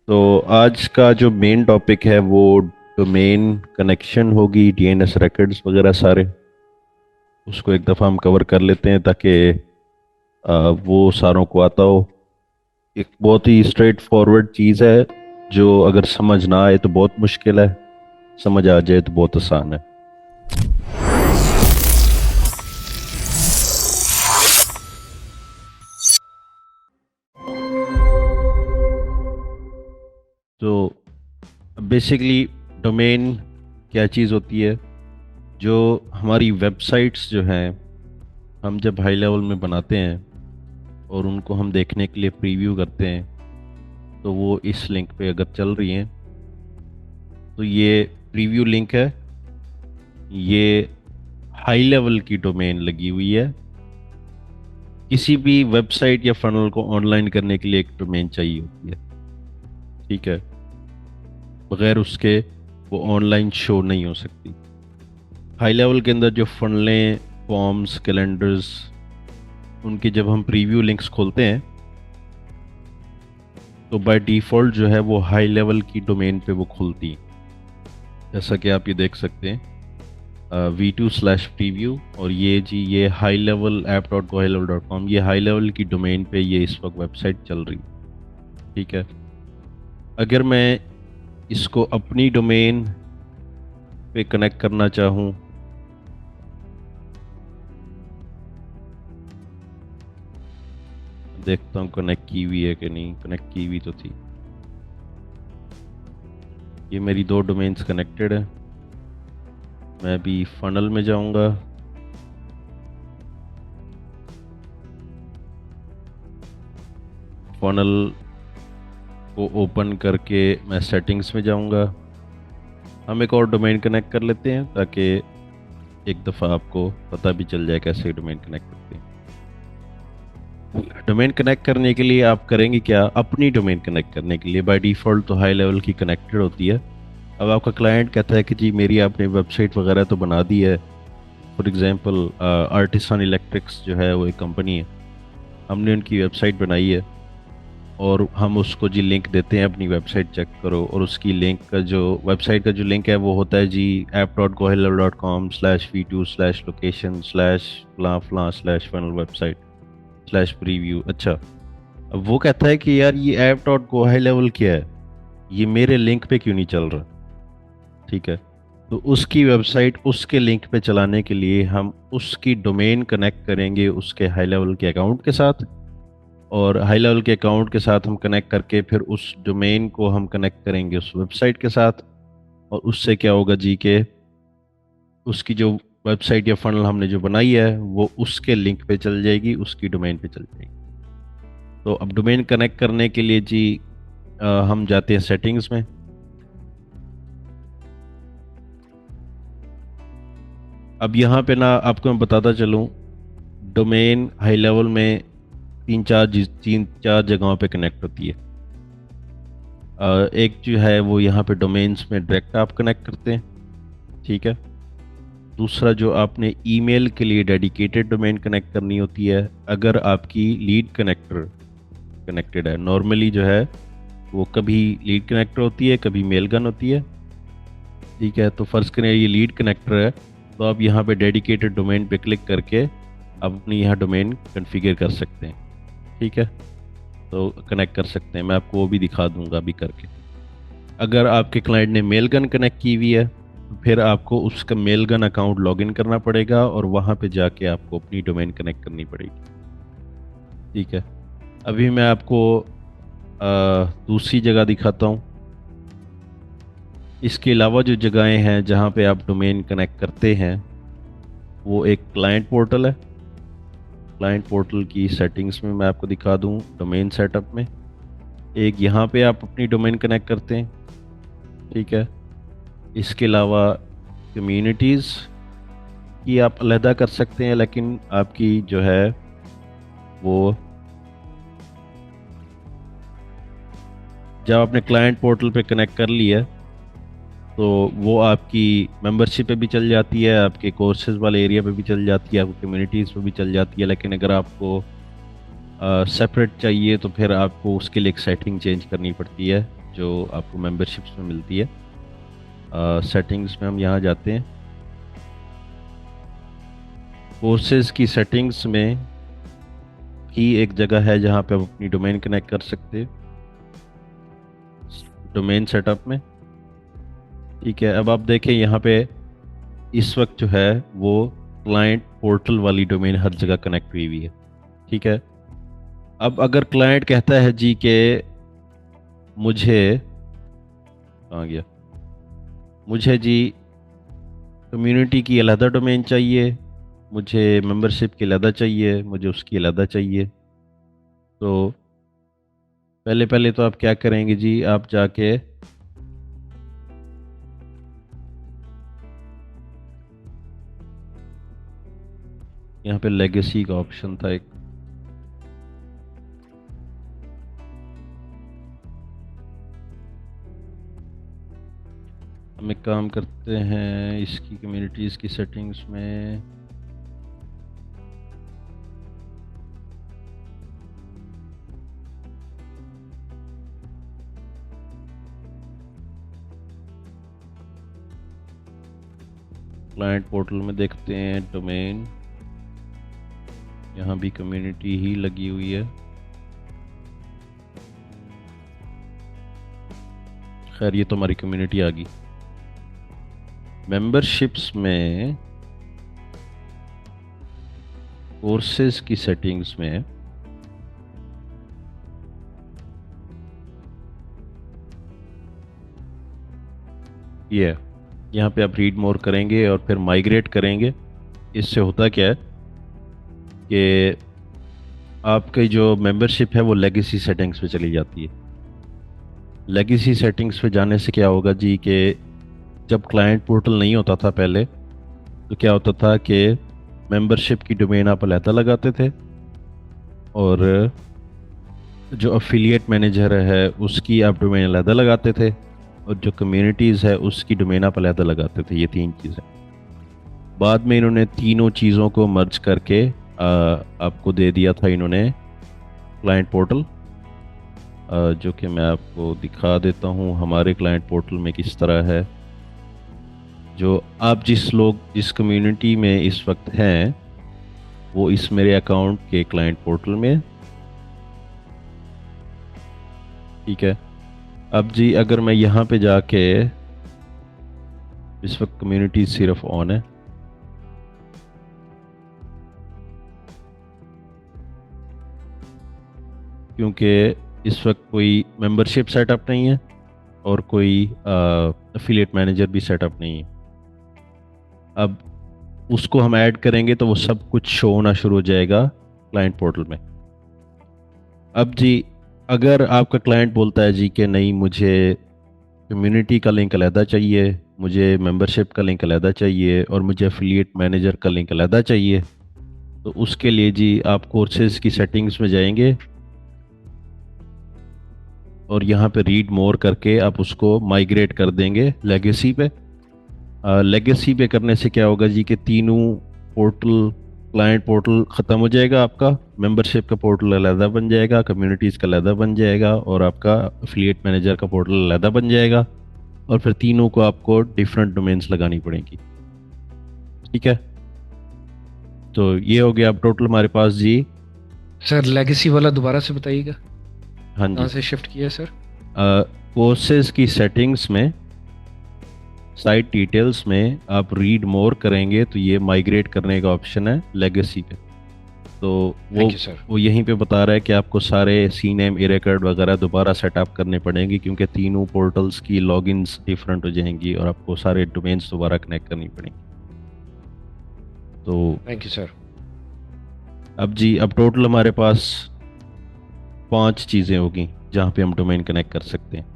तो आज का जो मेन टॉपिक है वो डोमेन कनेक्शन होगी, डीएनएस रिकॉर्ड्स वगैरह सारे उसको एक दफ़ा हम कवर कर लेते हैं ताकि वो सारों को आता हो। एक बहुत ही स्ट्रेट फॉरवर्ड चीज़ है जो अगर समझ ना आए तो बहुत मुश्किल है, समझ आ जाए तो बहुत आसान है। तो बेसिकली डोमेन क्या चीज़ होती है? जो हमारी वेबसाइट्स जो हैं, हम जब हाई लेवल में बनाते हैं और उनको हम देखने के लिए प्रीव्यू करते हैं, तो वो इस लिंक पे अगर चल रही हैं तो ये प्रीव्यू लिंक है। ये हाई लेवल की डोमेन लगी हुई है। किसी भी वेबसाइट या फनल को ऑनलाइन करने के लिए एक डोमेन चाहिए होती है, ठीक है? बगैर उसके वो ऑनलाइन शो नहीं हो सकती। हाई लेवल के अंदर जो फनलें, फॉर्म्स, कैलेंडर्स, उनकी जब हम प्रीव्यू लिंक्स खोलते हैं तो बाय डिफ़ॉल्ट जो है वो हाई लेवल की डोमेन पे वो खुलती हैं। जैसा कि आप ये देख सकते हैं, v2/preview, और ये high level app dot GoHighLevel dot com, ये हाई लेवल की डोमेन पे ये इस वक्त वेबसाइट चल रही है, ठीक है? अगर मैं इसको अपनी डोमेन पे कनेक्ट करना चाहूँ, देखता हूँ कनेक्ट की हुई है कि नहीं। कनेक्ट की हुई तो थी। ये मेरी दो डोमेन्स कनेक्टेड है। मैं भी फनल में जाऊंगा। फनल को ओपन करके मैं सेटिंग्स में जाऊंगा। हम एक और डोमेन कनेक्ट कर लेते हैं ताकि एक दफ़ा आपको पता भी चल जाए कैसे डोमेन कनेक्ट करते हैं। डोमेन कनेक्ट करने के लिए आप करेंगे क्या? अपनी डोमेन कनेक्ट करने के लिए बाय डिफ़ॉल्ट तो हाई लेवल की कनेक्टेड होती है। अब आपका क्लाइंट कहता है कि जी मेरी आपने वेबसाइट वगैरह तो बना दी है। फॉर एग्ज़ाम्पल आर्टिसन इलेक्ट्रिक्स जो है वो एक कंपनी है, हमने उनकी वेबसाइट बनाई है और हम उसको जी लिंक देते हैं अपनी वेबसाइट चेक करो, और उसकी लिंक का जो वेबसाइट का जो लिंक है वो होता है जी app.gohighlevel.com/v2/location/flan/funnel/website/preview। अच्छा, अब वो कहता है कि यार ये app.gohighlevel क्या है, ये मेरे लिंक पे क्यों नहीं चल रहा? ठीक है, तो उसकी वेबसाइट उसके लिंक पे चलाने के लिए हम उसकी डोमेन कनेक्ट करेंगे उसके हाई लेवल के अकाउंट के साथ, और हाई लेवल के अकाउंट के साथ हम कनेक्ट करके फिर उस डोमेन को हम कनेक्ट करेंगे उस वेबसाइट के साथ। और उससे क्या होगा जी के उसकी जो वेबसाइट या फनल हमने जो बनाई है वो उसके लिंक पे चल जाएगी, उसकी डोमेन पे चल जाएगी। तो अब डोमेन कनेक्ट करने के लिए जी हम जाते हैं सेटिंग्स में। अब यहाँ पे ना आपको मैं बताता चलूँ, डोमेन हाई लेवल में तीन चार जगहों पे कनेक्ट होती है। एक जो है वो यहाँ पे डोमेन्स में डायरेक्ट आप कनेक्ट करते हैं, ठीक है? दूसरा जो आपने ईमेल के लिए डेडिकेटेड डोमेन कनेक्ट करनी होती है, अगर आपकी लीड कनेक्टर कनेक्टेड है। नॉर्मली जो है वो कभी लीड कनेक्टर होती है, कभी मेल गन होती है, ठीक है? तो फ़र्ज़ करें ये लीड कनेक्टर है, तो आप यहाँ पे डेडिकेटेड डोमेन पे क्लिक करके आप अपनी यहाँ डोमेन कॉन्फ़िगर कर सकते हैं, ठीक है? तो कनेक्ट कर सकते हैं। मैं आपको वो भी दिखा दूंगा अभी करके। अगर आपके क्लाइंट ने मेल गन कनेक्ट की हुई है तो फिर आपको उसका मेल गन अकाउंट लॉगिन करना पड़ेगा और वहाँ पे जाके आपको अपनी डोमेन कनेक्ट करनी पड़ेगी, ठीक है? अभी मैं आपको दूसरी जगह दिखाता हूँ। इसके अलावा जो जगहें हैं जहाँ पे आप डोमेन कनेक्ट करते हैं, वो एक क्लाइंट पोर्टल है। क्लाइंट पोर्टल की सेटिंग्स में मैं आपको दिखा दूँ, डोमेन सेटअप में एक यहाँ पे आप अपनी डोमेन कनेक्ट करते हैं, ठीक है? इसके अलावा कम्युनिटीज़ की आप अलहदा कर सकते हैं, लेकिन आपकी जो है वो जब आपने क्लाइंट पोर्टल पे कनेक्ट कर लिया तो वो आपकी मेंबरशिप पे भी चल जाती है, आपके कोर्सेज वाले एरिया पे भी चल जाती है, आपको कम्युनिटीज़ पे भी चल जाती है। लेकिन अगर आपको सेपरेट चाहिए तो फिर आपको उसके लिए एक सेटिंग चेंज करनी पड़ती है जो आपको मेंबरशिप्स में मिलती है। सेटिंग्स में हम यहाँ जाते हैं। कोर्सेज की सेटिंग्स में ही एक जगह है जहाँ पे आप अपनी डोमेन कनेक्ट कर सकते हैं, डोमेन सेटअप में। ठीक है, अब आप देखें यहाँ पे इस वक्त जो है वो क्लाइंट पोर्टल वाली डोमेन हर जगह कनेक्ट हुई हुई है। ठीक है, अब अगर क्लाइंट कहता है जी कि मुझे, कहाँ गया, मुझे जी कम्युनिटी की अलहदा डोमेन चाहिए, मुझे मेंबरशिप की अलहदा चाहिए, मुझे उसकी अलहदा चाहिए, तो पहले पहले तो आप क्या करेंगे जी, आप जाके यहाँ पे लेगेसी का ऑप्शन था एक, हम एक काम करते हैं इसकी कम्युनिटीज़ की सेटिंग्स में, क्लाइंट पोर्टल में देखते हैं डोमेन, यहाँ भी कम्युनिटी ही लगी हुई है। खैर ये तो हमारी कम्युनिटी आ गई। मेंबरशिप्स में कोर्सेज की सेटिंग्स में ये है, यहाँ पे आप रीड मोर करेंगे और फिर माइग्रेट करेंगे। इससे होता क्या है कि आपकी जो मेंबरशिप है वो लेगेसी सेटिंग्स पे चली जाती है। लेगेसी सेटिंग्स पे जाने से क्या होगा जी कि जब क्लाइंट पोर्टल नहीं होता था पहले, तो क्या होता था कि मेंबरशिप की डोमेन आप अलहदा लगाते थे और जो अफिलिएट मैनेजर है उसकी आप डोमेन अलहदा लगाते थे और जो कम्युनिटीज़ है उसकी डोमेन आप अलहदा लगाते थे। ये तीन चीज़ें, बाद में इन्होंने तीनों चीज़ों को मर्ज करके आपको दे दिया था इन्होंने क्लाइंट पोर्टल, जो कि मैं आपको दिखा देता हूँ हमारे क्लाइंट पोर्टल में किस तरह है। जो आप जिस कम्युनिटी में इस वक्त हैं वो इस मेरे अकाउंट के क्लाइंट पोर्टल में। ठीक है, अब जी अगर मैं यहाँ पे जाके, इस वक्त कम्युनिटी सिर्फ ऑन है, क्योंकि इस वक्त कोई मेंबरशिप सेटअप नहीं है और कोई एफिलिएट मैनेजर भी सेटअप नहीं है। अब उसको हम ऐड करेंगे तो वो सब कुछ शो होना शुरू हो जाएगा क्लाइंट पोर्टल में। अब जी अगर आपका क्लाइंट बोलता है जी कि नहीं, मुझे कम्युनिटी का लिंक अलहदा चाहिए, मुझे मेंबरशिप का लिंक अलहदा चाहिए और मुझे एफिलिएट मैनेजर का लिंक अलहदा चाहिए, तो उसके लिए जी आप कोर्सेज की सेटिंग्स में जाएंगे और यहाँ पे रीड मोर करके आप उसको माइग्रेट कर देंगे लेगेसी पे। लेगेसी पे करने से क्या होगा जी कि तीनों पोर्टल, क्लाइंट पोर्टल ख़त्म हो जाएगा, आपका मेंबरशिप का पोर्टल अलहदा बन जाएगा, कम्युनिटीज़ का अलहदा बन जाएगा और आपका एफिलिएट मैनेजर का पोर्टल अलहदा बन जाएगा, और फिर तीनों को आपको डिफरेंट डोमेन्स लगानी पड़ेंगी। ठीक है, तो ये हो गया अब टोटल हमारे पास जी। सर लेगेसी वाला दोबारा से बताइएगा, हाँ कहाँ जी, से शिफ्ट किया सर? कोर्सेज की सेटिंग्स में साइट डिटेल्स में आप रीड मोर करेंगे तो ये माइग्रेट करने का ऑप्शन है लेगेसी पे। तो थैंक यू सर। वो यहीं पे बता रहा है कि आपको सारे सी नेम ए रिकॉर्ड वगैरह दोबारा सेटअप करने पड़ेंगे, क्योंकि तीनों पोर्टल्स की लॉगिन्स डिफरेंट हो जाएंगी और आपको सारे डोमेन्स दोबारा कनेक्ट करनी पड़ेंगी। तो थैंक यू सर। अब जी अब टोटल हमारे पास 5 चीज़ें होगी जहाँ पे हम डोमेन कनेक्ट कर सकते हैं।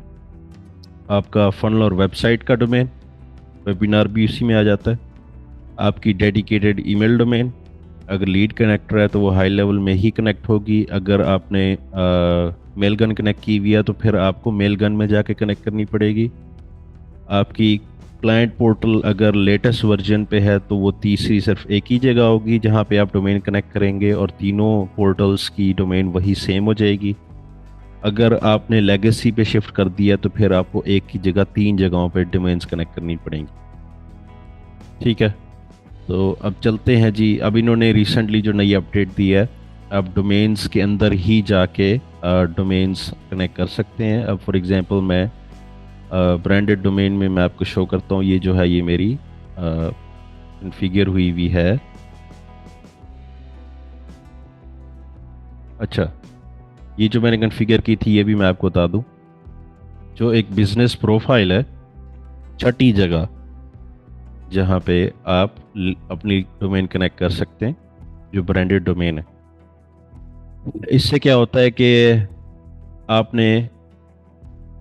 आपका फनल और वेबसाइट का डोमेन, वेबिनार भी उसी में आ जाता है। आपकी डेडिकेटेड ईमेल डोमेन, अगर लीड कनेक्टर है तो वो हाई लेवल में ही कनेक्ट होगी। अगर आपने मेल गन कनेक्ट की हुई है तो फिर आपको मेल गन में जाके कनेक्ट करनी पड़ेगी। आपकी क्लाइंट पोर्टल अगर लेटेस्ट वर्जन पे है तो वो तीसरी सिर्फ एक ही जगह होगी जहाँ पे आप डोमेन कनेक्ट करेंगे और तीनों पोर्टल्स की डोमेन वही सेम हो जाएगी। अगर आपने लेगेसी पे शिफ्ट कर दिया तो फिर आपको एक की जगह 3 जगहों पे डोमेन्स कनेक्ट करनी पड़ेंगी। ठीक है, तो अब चलते हैं जी। अब इन्होंने रिसेंटली जो नई अपडेट दी है, अब डोमेन्स के अंदर ही जाके डोमेन्स कनेक्ट कर सकते हैं। अब फॉर एग्जांपल मैं ब्रांडेड डोमेन में मैं आपको शो करता हूँ। ये जो है ये मेरी कॉन्फ़िगर हुई हुई है। अच्छा, ये जो मैंने कॉन्फ़िगर की थी ये भी मैं आपको बता दूं। जो एक बिजनेस प्रोफाइल है, छठी जगह जहाँ पे आप अपनी डोमेन कनेक्ट कर सकते हैं, जो ब्रांडेड डोमेन है। इससे क्या होता है कि आपने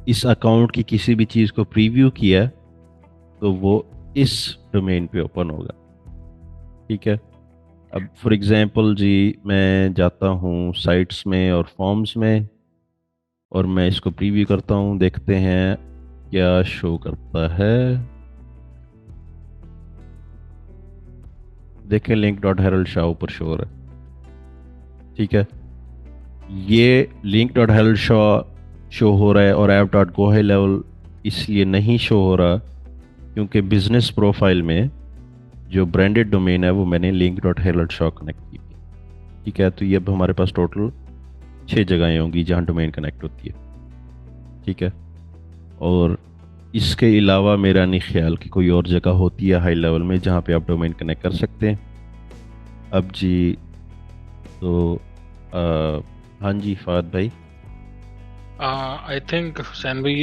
इस अकाउंट की किसी भी चीज़ को प्रीव्यू किया तो वो इस डोमेन पे ओपन होगा। ठीक है, अब फॉर एग्जांपल जी मैं जाता हूँ साइट्स में और फॉर्म्स में, और मैं इसको प्रीव्यू करता हूँ, देखते हैं क्या शो करता है। देखें लिंक डॉट हेरल्ड शाह ऊपर शो हो रहा है। ठीक है, ये link dot Herald Shah show हो रहा है और app dot go high level इसलिए नहीं शो हो रहा क्योंकि बिजनेस प्रोफाइल में जो ब्रांडेड डोमेन है वो मैंने link dot Herald Shah connect की थी। ठीक है, तो ये अब हमारे पास टोटल 6 जगहें होंगी जहाँ डोमेन कनेक्ट होती है। ठीक है, और इसके अलावा मेरा नहीं ख्याल कि कोई और जगह होती है हाई लेवल में जहाँ पे आप डोमेन कनेक्ट कर सकते हैं। अब जी तो हाँ जी फाद भाई। आई थिंक सैन भाई,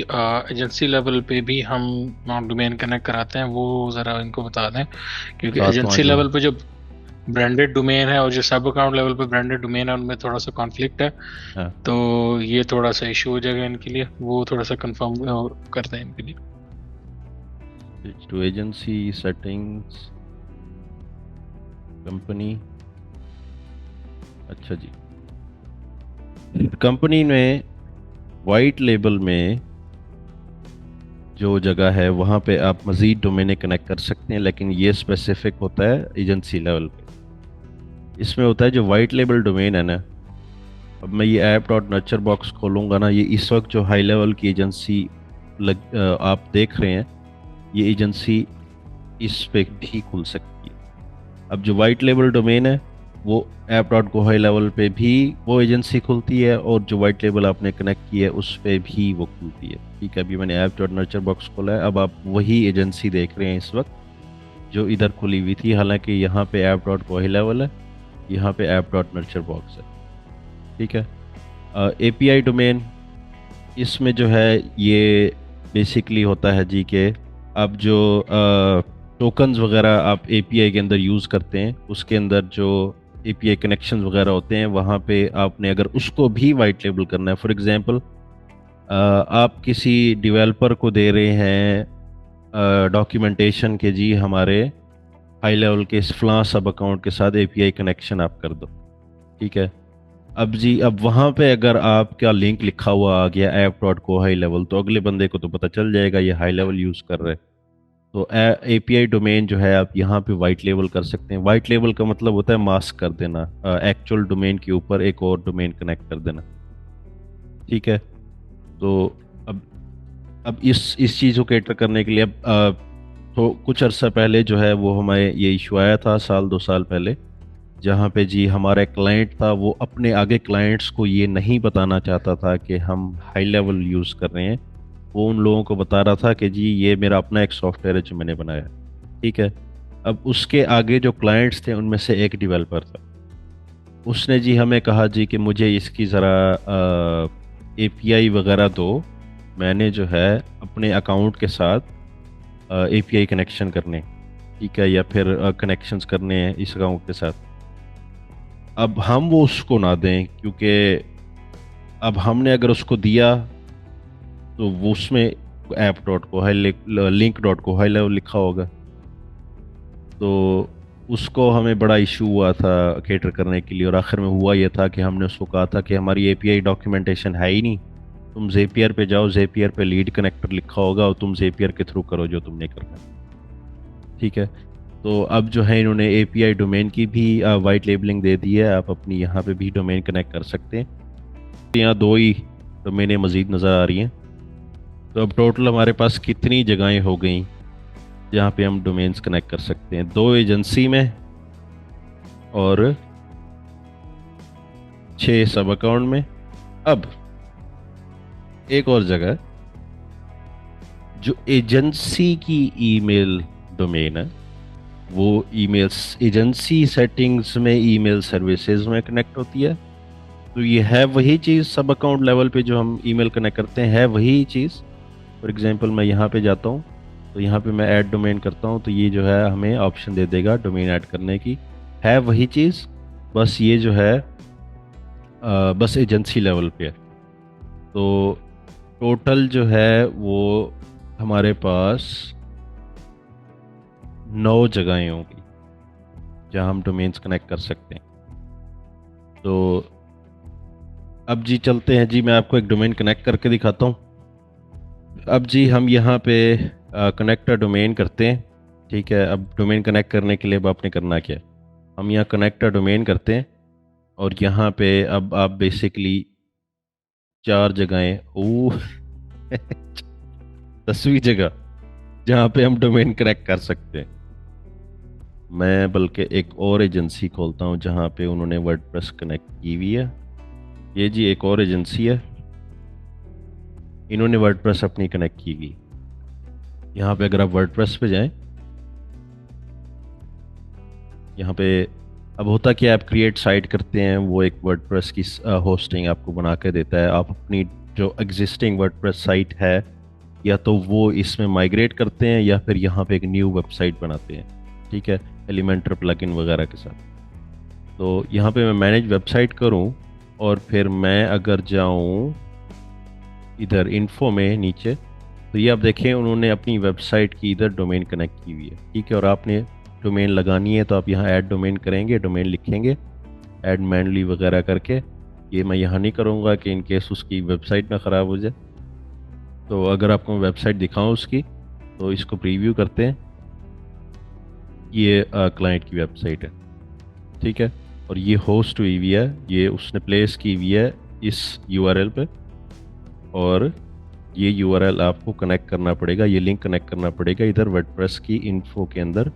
एजेंसी लेवल पे भी हम डोमेन कनेक्ट कराते हैं, वो ज़रा इनको बता दें, क्योंकि सातवां एजेंसी जो लेवल पे जो ब्रांडेड डोमेन है और जो सब अकाउंट लेवल पे ब्रांडेड डोमेन है उनमें थोड़ा सा कॉन्फ्लिक्ट है। हाँ, तो ये थोड़ा सा इशू हो जाएगा इनके लिए, वो थोड़ा सा कंफर्म करते हैं इनके लिए। Switch to agency settings company. अच्छा जी, कंपनी में वाइट लेबल में जो जगह है वहाँ पे आप मज़ीद डोमेने कनेक्ट कर सकते हैं, लेकिन ये स्पेसिफिक होता है एजेंसी लेवल पे। इसमें होता है जो वाइट लेबल डोमेन है ना, अब मैं ये ऐप डॉट नर्चर बॉक्स खोलूँगा ना, ये इस वक्त जो हाई लेवल की एजेंसी आप देख रहे हैं, ये एजेंसी इस पे भी खुल सकती है। अब जो वाइट लेबल डोमेन है वो app dot go high level पे भी वो एजेंसी खुलती है, और जो वाइट लेबल आपने कनेक्ट की है उस पे भी वो खुलती है। ठीक है, अभी मैंने ऐप डॉट नर्चर बॉक्स खोला है, अब आप वही एजेंसी देख रहे हैं इस वक्त जो इधर खुली हुई थी। हालांकि यहाँ पे app dot go high level है, यहाँ पे ऐप डॉट नर्चर बॉक्स है। ठीक है, एपीआई डोमेन, इसमें जो है ये बेसिकली होता है जी के अब जो टोकन्स वगैरह आप एपीआई के अंदर यूज़ करते हैं, उसके अंदर जो एपीआई कनेक्शंस वगैरह होते हैं वहाँ पे आपने अगर उसको भी वाइट लेबल करना है, फॉर एग्जांपल आप किसी डेवलपर को दे रहे हैं डॉक्यूमेंटेशन के जी हमारे हाई लेवल के इस फ्लां सब अकाउंट के साथ एपीआई कनेक्शन आप कर दो। ठीक है, अब जी अब वहाँ पे अगर आपका लिंक लिखा हुआ आ गया ऐप डॉट को हाई लेवल, तो अगले बंदे को तो पता चल जाएगा ये हाई लेवल यूज़ कर रहे हैं। तो एपीआई डोमेन जो है आप यहाँ पे वाइट लेबल कर सकते हैं। वाइट लेबल का मतलब होता है मास्क कर देना, एक्चुअल डोमेन के ऊपर एक और डोमेन कनेक्ट कर देना। ठीक है, तो अब अब इस चीज़ को कैटर करने के लिए अब तो कुछ अरसा पहले जो है वो हमें ये इशू आया था, साल 2 साल पहले, जहाँ पे जी हमारा क्लाइंट था वो अपने आगे क्लाइंट्स को ये नहीं बताना चाहता था कि हम हाई लेवल यूज़ कर रहे हैं। वो उन लोगों को बता रहा था कि जी ये मेरा अपना एक सॉफ्टवेयर है जो मैंने बनाया है। ठीक है, अब उसके आगे जो क्लाइंट्स थे उनमें से एक डेवलपर था, उसने जी हमें कहा जी कि मुझे इसकी ज़रा एपीआई वगैरह दो, मैंने जो है अपने अकाउंट के साथ एपीआई कनेक्शन करने। ठीक है, या फिर कनेक्शंस करने हैं इस अकाउंट के साथ। अब हम वो उसको ना दें, क्योंकि अब हमने अगर उसको दिया तो वो उसमें ऐप डॉट को हाई लिंक डॉट को हाई लेवल लिखा होगा, तो उसको हमें बड़ा इशू हुआ था कैटर करने के लिए। और आखिर में हुआ ये था कि हमने उसको कहा था कि हमारी एपीआई डॉक्यूमेंटेशन है ही नहीं, तुम जेपीआर पे जाओ, जेपीआर पे लीड कनेक्टर लिखा होगा और तुम जेपीआर के थ्रू करो जो तुमने करना है। ठीक है, तो अब जो है इन्होंने एपीआई डोमेन की भी वाइट लेबलिंग दे दी है, आप अपनी यहाँ पे भी डोमेन कनेक्ट कर सकते हैं। यहाँ दो ही डोमेनें मज़ीद नज़र आ रही हैं। तो अब टोटल हमारे पास कितनी जगहें हो गई जहाँ पे हम डोमेन्स कनेक्ट कर सकते हैं? 2 एजेंसी में और 6 सब अकाउंट में। अब एक और जगह, जो एजेंसी की ईमेल डोमेन है, वो ईमेल्स एजेंसी सेटिंग्स में ईमेल सर्विसेज में कनेक्ट होती है। तो ये है वही चीज़, सब अकाउंट लेवल पे जो हम ईमेल कनेक्ट करते हैं है वही चीज़। फॉर एग्जांपल मैं यहाँ पे जाता हूँ, तो यहाँ पे मैं ऐड डोमेन करता हूँ, तो ये जो है हमें ऑप्शन दे देगा डोमेन ऐड करने की। है वही चीज़, बस ये जो है बस एजेंसी लेवल पे है। तो टोटल जो है वो हमारे पास 9 जगहें होंगी जहाँ हम डोमेन्स कनेक्ट कर सकते हैं। तो अब जी चलते हैं जी, मैं आपको एक डोमेन कनेक्ट करके दिखाता हूँ। अब जी हम यहाँ पे कनेक्ट डोमेन करते हैं। ठीक है, अब डोमेन कनेक्ट करने के लिए अब आपने करना क्या है, हम यहाँ कनेक्ट डोमेन करते हैं और यहाँ पे अब आप बेसिकली 4 जगहें, ओ 10वीं जगह जहाँ पे हम डोमेन कनेक्ट कर सकते हैं। मैं बल्कि एक और एजेंसी खोलता हूँ जहाँ पे उन्होंने वर्डप्रेस कनेक्ट की हुई है। ये जी एक और एजेंसी है, इन्होंने वर्डप्रेस अपनी कनेक्ट की हुई। यहाँ पे अगर आप वर्डप्रेस पे जाएं, यहाँ पे अब होता क्या है, आप क्रिएट साइट करते हैं, वो एक वर्डप्रेस की होस्टिंग आपको बना के देता है। आप अपनी जो एग्जिस्टिंग वर्डप्रेस साइट है या तो वो इसमें माइग्रेट करते हैं या फिर यहाँ पे एक न्यू वेबसाइट बनाते हैं। ठीक है, एलिमेंटर प्लगइन वगैरह के साथ। तो यहाँ पे मैं मैनेज वेबसाइट करूँ और फिर मैं अगर जाऊँ इधर इन्फो में नीचे, तो ये आप देखें उन्होंने अपनी वेबसाइट की इधर डोमेन कनेक्ट की हुई है। ठीक है, और आपने डोमेन लगानी है तो आप यहाँ ऐड डोमेन करेंगे, डोमेन लिखेंगे ऐड मैनुअली वगैरह करके। ये मैं यहाँ नहीं करूँगा कि इन केस उसकी वेबसाइट ना ख़राब हो जाए। तो अगर आपको मैं वेबसाइट दिखाऊँ उसकी, तो इसको प्रीव्यू करते हैं। ये क्लाइंट की वेबसाइट है। ठीक है, और ये होस्ट हुई हुई है, ये उसने प्लेस की हुई है इस यूआरएल पे, और ये यूआरएल आपको कनेक्ट करना पड़ेगा, ये लिंक कनेक्ट करना पड़ेगा इधर वर्डप्रेस की इन्फो के अंदर,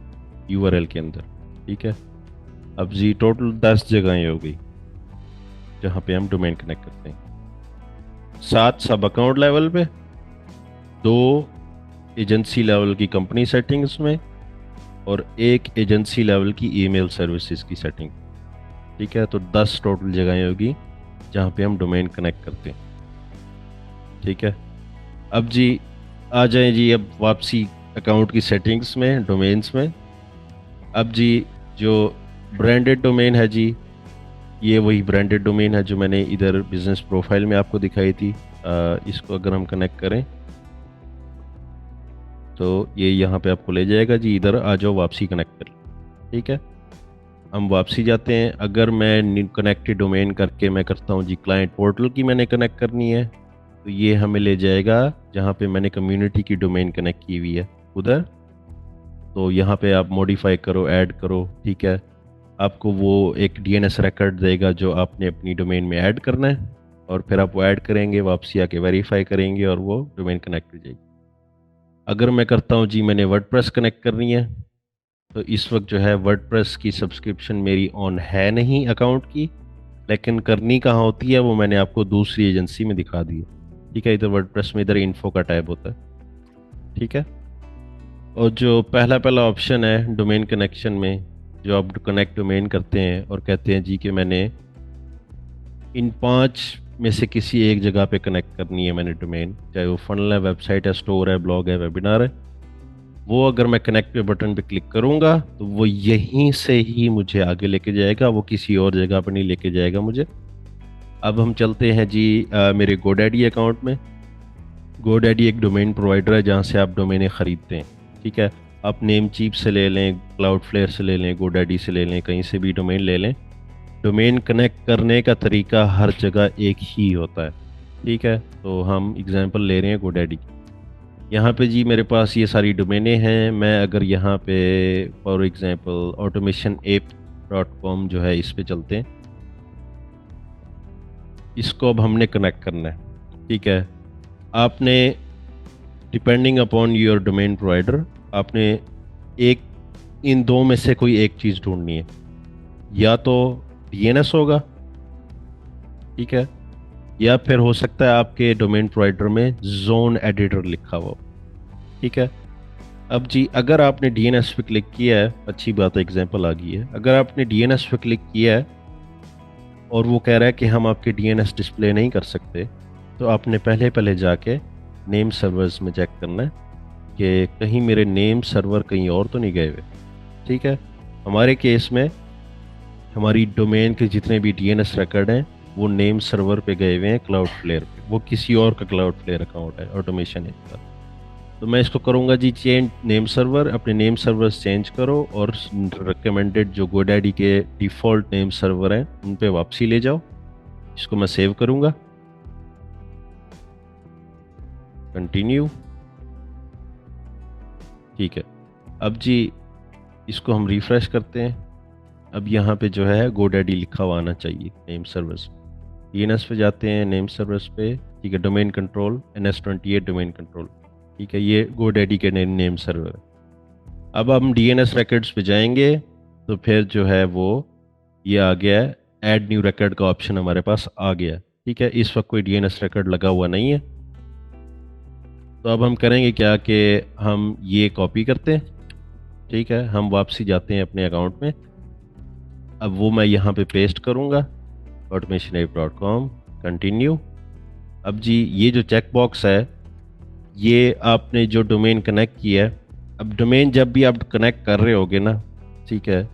यूआरएल के अंदर। ठीक है, अब जी टोटल 10 जगहें हो गई जहाँ पे हम डोमेन कनेक्ट करते हैं। 7 सब अकाउंट लेवल पे, 2 एजेंसी लेवल की कंपनी सेटिंग्स में, और 1 एजेंसी लेवल की ईमेल सर्विसेज की सेटिंग। ठीक है, तो 10 टोटल जगहें होगी जहाँ पे हम डोमेन कनेक्ट करते हैं। ठीक है, अब जी आ जाएं जी अब वापसी अकाउंट की सेटिंग्स में, डोमेन्स में। अब जी जो ब्रांडेड डोमेन है जी, ये वही ब्रांडेड डोमेन है जो मैंने इधर बिजनेस प्रोफाइल में आपको दिखाई थी। इसको अगर हम कनेक्ट करें तो ये यहाँ पे आपको ले जाएगा जी, इधर आ जाओ वापसी कनेक्ट कर। ठीक है, हम वापसी जाते हैं। अगर मैं कनेक्टेड डोमेन करके मैं करता हूँ जी क्लाइंट पोर्टल की मैंने कनेक्ट करनी है, तो ये हमें ले जाएगा जहाँ पे मैंने कम्युनिटी की डोमेन कनेक्ट की हुई है उधर। तो यहाँ पे आप मॉडिफाई करो, ऐड करो। ठीक है, आपको वो एक डीएनएस रिकॉर्ड देगा जो आपने अपनी डोमेन में ऐड करना है, और फिर आप वो ऐड करेंगे, वापसी आके वेरीफाई करेंगे और वो डोमेन कनेक्ट हो जाएगी। अगर मैं करता हूँ जी मैंने वर्डप्रेस कनेक्ट करनी है, तो इस वक्त जो है वर्डप्रेस की सब्सक्रिप्शन मेरी ऑन है नहीं अकाउंट की, लेकिन करनी कहाँ होती है वो मैंने आपको दूसरी एजेंसी में दिखा दी है। ठीक है, इधर वर्डप्रेस में इधर इन्फो का टैब होता है। ठीक है, और जो पहला पहला ऑप्शन है डोमेन कनेक्शन में, जो आप कनेक्ट डोमेन करते हैं और कहते हैं जी कि मैंने इन 5 में से किसी एक जगह पे कनेक्ट करनी है मैंने डोमेन, चाहे वो फनल है, वेबसाइट है, स्टोर है, ब्लॉग है, वेबिनार है, वो अगर मैं कनेक्ट पे बटन पे क्लिक करूँगा तो वो यहीं से ही मुझे आगे लेके जाएगा, वो किसी और जगह पर नहीं लेके जाएगा मुझे। अब हम चलते हैं जी मेरे गोडैडी अकाउंट में। गोडैडी एक डोमेन प्रोवाइडर है जहाँ से आप डोमेनें ख़रीदते हैं। ठीक है, आप नेम चीप से ले लें, क्लाउडफ्लेयर से ले लें, गोडैडी से ले लें, कहीं से भी डोमेन ले लें। डोमेन कनेक्ट करने का तरीका हर जगह एक ही होता है। ठीक है, तो हम एग्जांपल ले रहे हैं गोडैडी। यहाँ पे जी मेरे पास ये सारी डोमेनें हैं। मैं अगर यहाँ पे फॉर एग्जांपल automationapp.com जो है इस पे चलते हैं, इसको अब हमने कनेक्ट करना है। ठीक है, आपने depending upon your domain provider आपने एक इन दो में से कोई एक चीज़ ढूंढनी है। या तो डीएनएस होगा, ठीक है, या फिर हो सकता है आपके डोमेन प्रोवाइडर में जोन एडिटर लिखा हुआ हो। ठीक है, अब जी अगर आपने डीएनएस पे क्लिक किया है, अच्छी बात है, एग्जांपल आ गई है। अगर आपने डीएनएस पे क्लिक किया है और वो कह रहा है कि हम आपके डीएनएस डिस्प्ले नहीं कर सकते, तो आपने पहले पहले जाके नेम सर्वर्स में चेक करना है कि कहीं मेरे नेम सर्वर कहीं और तो नहीं गए हुए। ठीक है, हमारे केस में हमारी डोमेन के जितने भी डीएनएस रिकॉर्ड हैं वो नेम सर्वर पे गए हुए हैं, क्लाउड फ्लेयर पे। वो किसी और का क्लाउड फ्लेयर अकाउंट है, ऑटोमेशन है का। तो मैं इसको करूँगा जी चेंज नेम सर्वर, अपने नेम सर्वर्स चेंज करो और रिकमेंडेड जो गोडैडी के डिफ़ॉल्ट नेम सर्वर हैं उन पे वापसी ले जाओ। इसको मैं सेव करूँगा, कंटिन्यू। ठीक है, अब जी इसको हम रिफ्रेश करते हैं। अब यहाँ पे जो है गोडैडी लिखा हुआ आना चाहिए नेम सर्वर्स। डीएनएस पे जाते हैं, नेम सर्वर्स पे, ठीक है, domain control NS28 domain control, ठीक है, ये गोडैडी के नेम सर्वर है। अब हम डीएनएस रिकॉर्ड्स पे जाएंगे तो फिर जो है वो ये आ गया है, ऐड न्यू रिकॉर्ड का ऑप्शन हमारे पास आ गया। ठीक है, इस वक्त कोई डीएनएस रिकॉर्ड लगा हुआ नहीं है। तो अब हम करेंगे क्या कि हम ये कॉपी करते हैं। ठीक है, हम वापसी जाते हैं अपने अकाउंट में। अब वो मैं यहाँ पे पेस्ट करूँगा, automationapp.com, कंटिन्यू। अब जी ये जो चेक बॉक्स है ये आपने जो डोमेन कनेक्ट किया है, अब डोमेन जब भी आप कनेक्ट कर रहे होगे ना, ठीक है,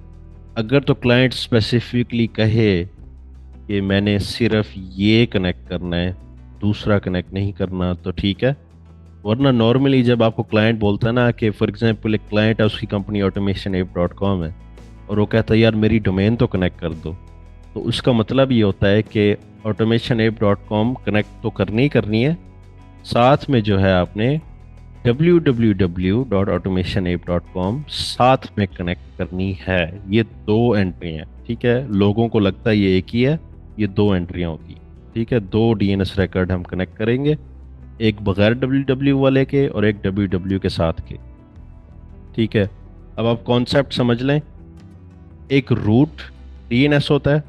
अगर तो क्लाइंट स्पेसिफिकली कहे कि मैंने सिर्फ ये कनेक्ट करना है, दूसरा कनेक्ट नहीं करना, तो ठीक है। वरना नॉर्मली जब आपको क्लाइंट बोलता है ना कि फॉर एग्जांपल एक क्लाइंट है, उसकी कंपनी automationapp.com है और वो कहता है यार मेरी डोमेन तो कनेक्ट कर दो, तो उसका मतलब ये होता है कि automationapp.com कनेक्ट तो करनी है, साथ में जो है आपने www.automationapp.com साथ में कनेक्ट करनी है। ये दो एंट्री हैं। ठीक है, लोगों को लगता है ये एक ही है, ये दो एंट्रियाँ होगी। ठीक है, दो डीएनएस रिकॉर्ड हम कनेक्ट करेंगे, एक बगैर www वाले के और एक www के साथ के। ठीक है, अब आप कॉन्सेप्ट समझ लें, एक रूट डीएनएस होता है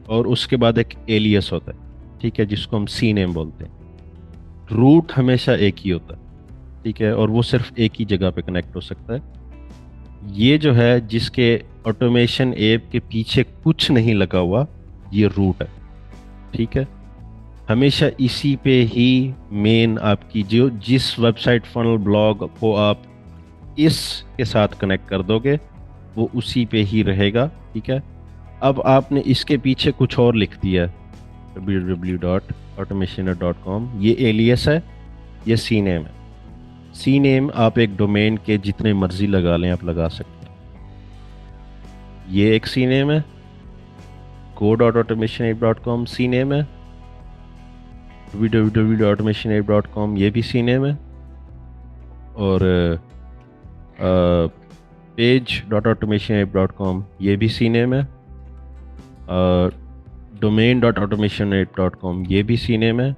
और उसके बाद एक एलियस होता है, ठीक है, जिसको हम सी नेम बोलते हैं। रूट हमेशा एक ही होता है, ठीक है, और वो सिर्फ एक ही जगह पे कनेक्ट हो सकता है। ये जो है जिसके ऑटोमेशन ऐप के पीछे कुछ नहीं लगा हुआ, ये रूट है। ठीक है, हमेशा इसी पे ही मेन आपकी जो जिस वेबसाइट फनल ब्लॉग को आप इस के साथ कनेक्ट कर दोगे वो उसी पे ही रहेगा। ठीक है, अब आपने इसके पीछे कुछ और लिख दिया www.automationer.com, ये एलियस है, ये सी नेम है। सी नेम आप एक डोमेन के जितने मर्जी लगा लें, आप लगा सकते हैं। ये एक सी नेम है, go.automationapp.com सी नेम है, www.automationapp.com ये भी सी नेम है, और page.automationapp.com ये भी सी नेम है, domain.automationapp.com ये भी सी नेम है,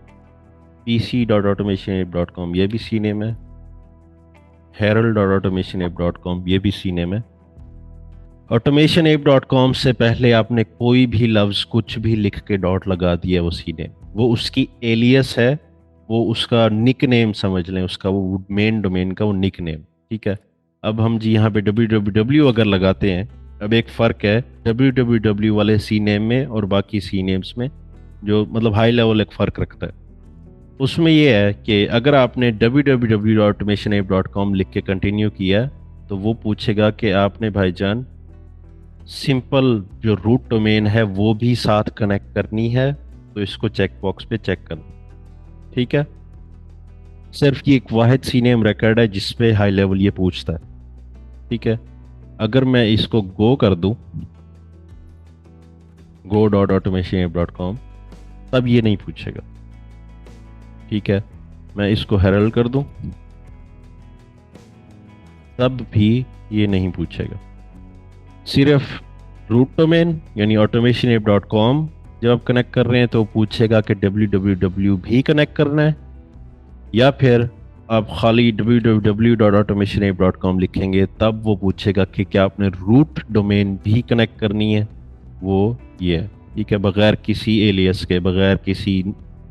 pc.automationapp.com ये भी सी नेम है, herald.automationapp.com ये भी सी नेम है। automationapp.com से पहले आपने कोई भी लफ्ज़ कुछ भी लिख के डॉट लगा दिया, वो सी नेम, वो उसकी एलियस है, वो उसका निक नेम समझ लें, उसका वो मेन डोमेन का वो निक नेम। ठीक है, अब हम जी यहाँ पे www अगर लगाते हैं, अब एक फ़र्क है www वाले सी नेम में और बाकी सी नेम्स में, जो मतलब हाई लेवल एक फ़र्क रखता है। उसमें ये है कि अगर आपने www.automationapp.com लिख के कंटिन्यू किया तो वो पूछेगा कि आपने भाईजान सिंपल जो रूट डोमेन है वो भी साथ कनेक्ट करनी है, तो इसको चेक बॉक्स पे चेक करना। ठीक है, सिर्फ ये एक वाहिद सी नेम रिकॉर्ड है जिस पे हाई लेवल ये पूछता है। ठीक है, अगर मैं इसको गो कर दूं, go.automationapp.com, तब ये नहीं पूछेगा। ठीक है, मैं इसको हेरल्ड कर दूं, तब भी ये नहीं पूछेगा। सिर्फ रूट डोमेन यानी automationapp.com जब आप कनेक्ट कर रहे हैं तो पूछेगा कि www भी कनेक्ट करना है, या फिर आप खाली www.automationape.com लिखेंगे तब वो पूछेगा कि क्या आपने रूट डोमेन भी कनेक्ट करनी है। वो ये है, ठीक है, बगैर किसी एलियस के, बगैर किसी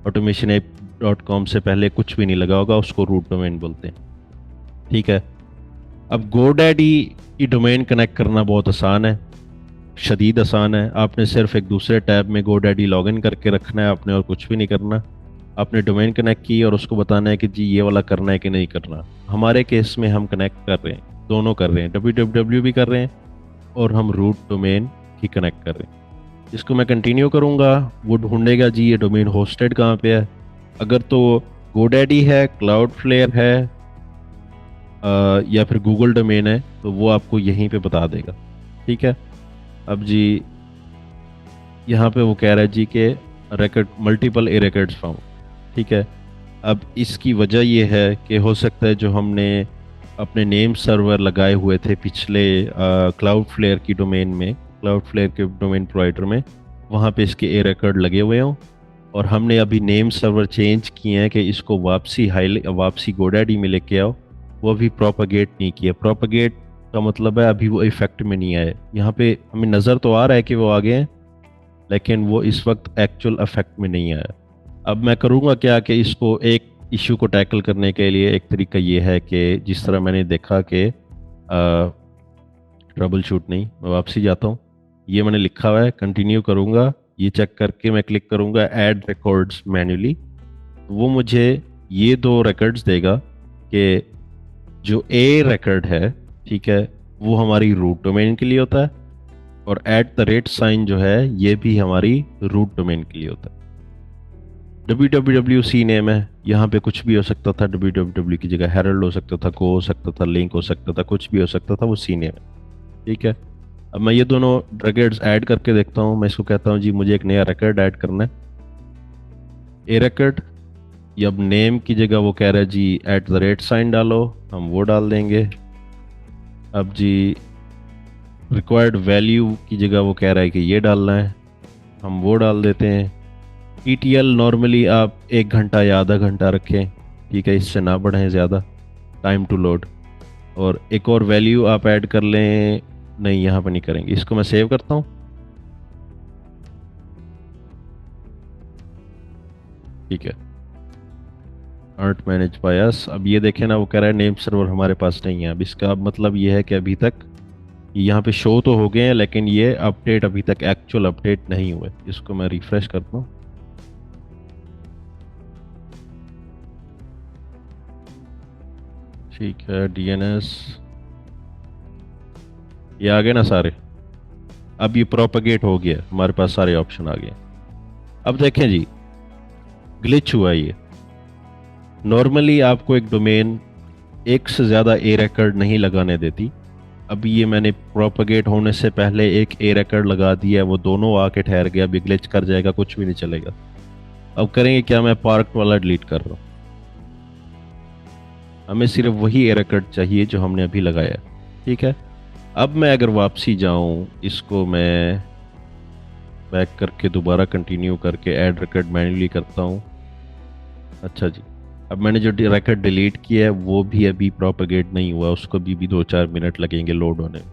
automationape.com से पहले कुछ भी नहीं लगा होगा, उसको रूट डोमेन बोलते हैं। ठीक है। अब गोडैडी की डोमेन कनेक्ट करना बहुत आसान है, शदीद आसान है। आपने सिर्फ एक दूसरे टैब में गोडैडी लॉगिन करके रखना है आपने, और कुछ भी नहीं करना। आपने डोमेन कनेक्ट की और उसको बताना है कि जी ये वाला करना है कि नहीं करना। हमारे केस में हम कनेक्ट कर रहे हैं, दोनों कर रहे हैं, www भी कर रहे हैं और हम रूट डोमेन ही कनेक्ट कर रहे हैं। इसको मैं कंटिन्यू करूँगा, वो ढूंढेगा जी ये डोमेन होस्टेड कहाँ पे है। अगर तो गोडैडी है, क्लाउडफ्लेयर है, या फिर गूगल डोमेन है, तो वो आपको यहीं पे बता देगा। ठीक है। अब जी यहाँ पे वो कह रहा है जी कि record multiple A records found. ठीक है। अब इसकी वजह ये है कि हो सकता है जो हमने अपने नेम सर्वर लगाए हुए थे पिछले क्लाउडफ्लेयर की डोमेन में, क्लाउडफ्लेयर के डोमेन प्रोवाइडर में, वहाँ पे इसके ए रिकॉर्ड लगे हुए हों, और हमने अभी नेम सर्वर चेंज किए हैं कि इसको वापसी गोडैडी में लेके आओ। वो अभी प्रोपागेट नहीं किया। प्रोपागेट का मतलब है अभी वो इफेक्ट में नहीं आए। यहाँ पे हमें नज़र तो आ रहा है कि वो आ गए हैं, लेकिन वो इस वक्त एक्चुअल इफेक्ट में नहीं आया। अब मैं करूँगा क्या कि इसको एक इशू को टैकल करने के लिए एक तरीका ये है कि जिस तरह मैंने देखा कि ट्रबल शूट नहीं, मैं वापसी जाता हूँ, ये मैंने लिखा हुआ है, कंटिन्यू करूँगा, ये चेक करके मैं क्लिक करूँगा ऐड रिकॉर्ड्स मैन्युअली, वो मुझे ये दो रिकॉर्ड्स देगा कि जो ए रिकॉर्ड है, ठीक है, वो हमारी रूट डोमेन के लिए होता है, और एट द रेट साइन जो है ये भी हमारी रूट डोमेन के लिए होता है। www सी नेम है, यहाँ पे कुछ भी हो सकता था, www की जगह हेरल्ड हो सकता था, को हो सकता था, लिंक हो सकता था, कुछ भी हो सकता था, वो सी नेम है। ठीक है। अब मैं ये दोनों रिकॉर्ड्स ऐड करके देखता हूँ। मैं इसको कहता हूँ जी मुझे एक नया रिकॉर्ड ऐड करना है, ए रिकॉर्ड, या अब नेम की जगह वो कह रहा है जी एट द रेट साइन डालो, हम वो डाल देंगे। अब जी रिक्वायर्ड वैल्यू की जगह वो कह रहा है कि ये डालना है, हम वो डाल देते हैं। ETL नॉर्मली आप 1 घंटा या आधा घंटा रखें, ठीक है, इससे ना बढ़ाएं ज़्यादा, टाइम टू लोड। और एक और वैल्यू आप ऐड कर लें, नहीं यहाँ पर नहीं करेंगे, इसको मैं सेव करता हूँ। ठीक है, अर्ट मैनेज बाय अस। अब ये देखें ना, वो कह रहा है नेम सर्वर हमारे पास नहीं है। अब इसका मतलब ये है कि अभी तक यहाँ पे शो तो हो गए हैं, लेकिन ये अपडेट अभी तक एक्चुअल अपडेट नहीं हुए। इसको मैं रिफ्रेश करता हूँ। ठीक है, DNS ये आ गए ना सारे। अब ये प्रोपगेट हो गया, हमारे पास सारे ऑप्शन आ गए। अब देखें जी, ग्लिच हुआ ये। नॉर्मली आपको एक डोमेन एक से ज़्यादा ए रिकॉर्ड नहीं लगाने देती। अभी ये मैंने प्रोपगेट होने से पहले एक ए रिकॉर्ड लगा दिया है, वो दोनों आके ठहर गया, अभी ग्लिच कर जाएगा, कुछ भी नहीं चलेगा। अब करेंगे क्या, मैं पार्क वाला डिलीट कर रहा हूँ। हमें सिर्फ वही ए रिकॉर्ड चाहिए जो हमने अभी लगाया। ठीक है। अब मैं अगर वापसी जाऊँ, इसको मैं बैक करके दोबारा कंटिन्यू करके ऐड रिकॉर्ड मैन्युअली करता हूँ। अच्छा जी, अब मैंने जो रिकॉर्ड डिलीट किया है वो भी अभी प्रोपगेट नहीं हुआ, उसको भी 2-4 मिनट लगेंगे लोड होने में।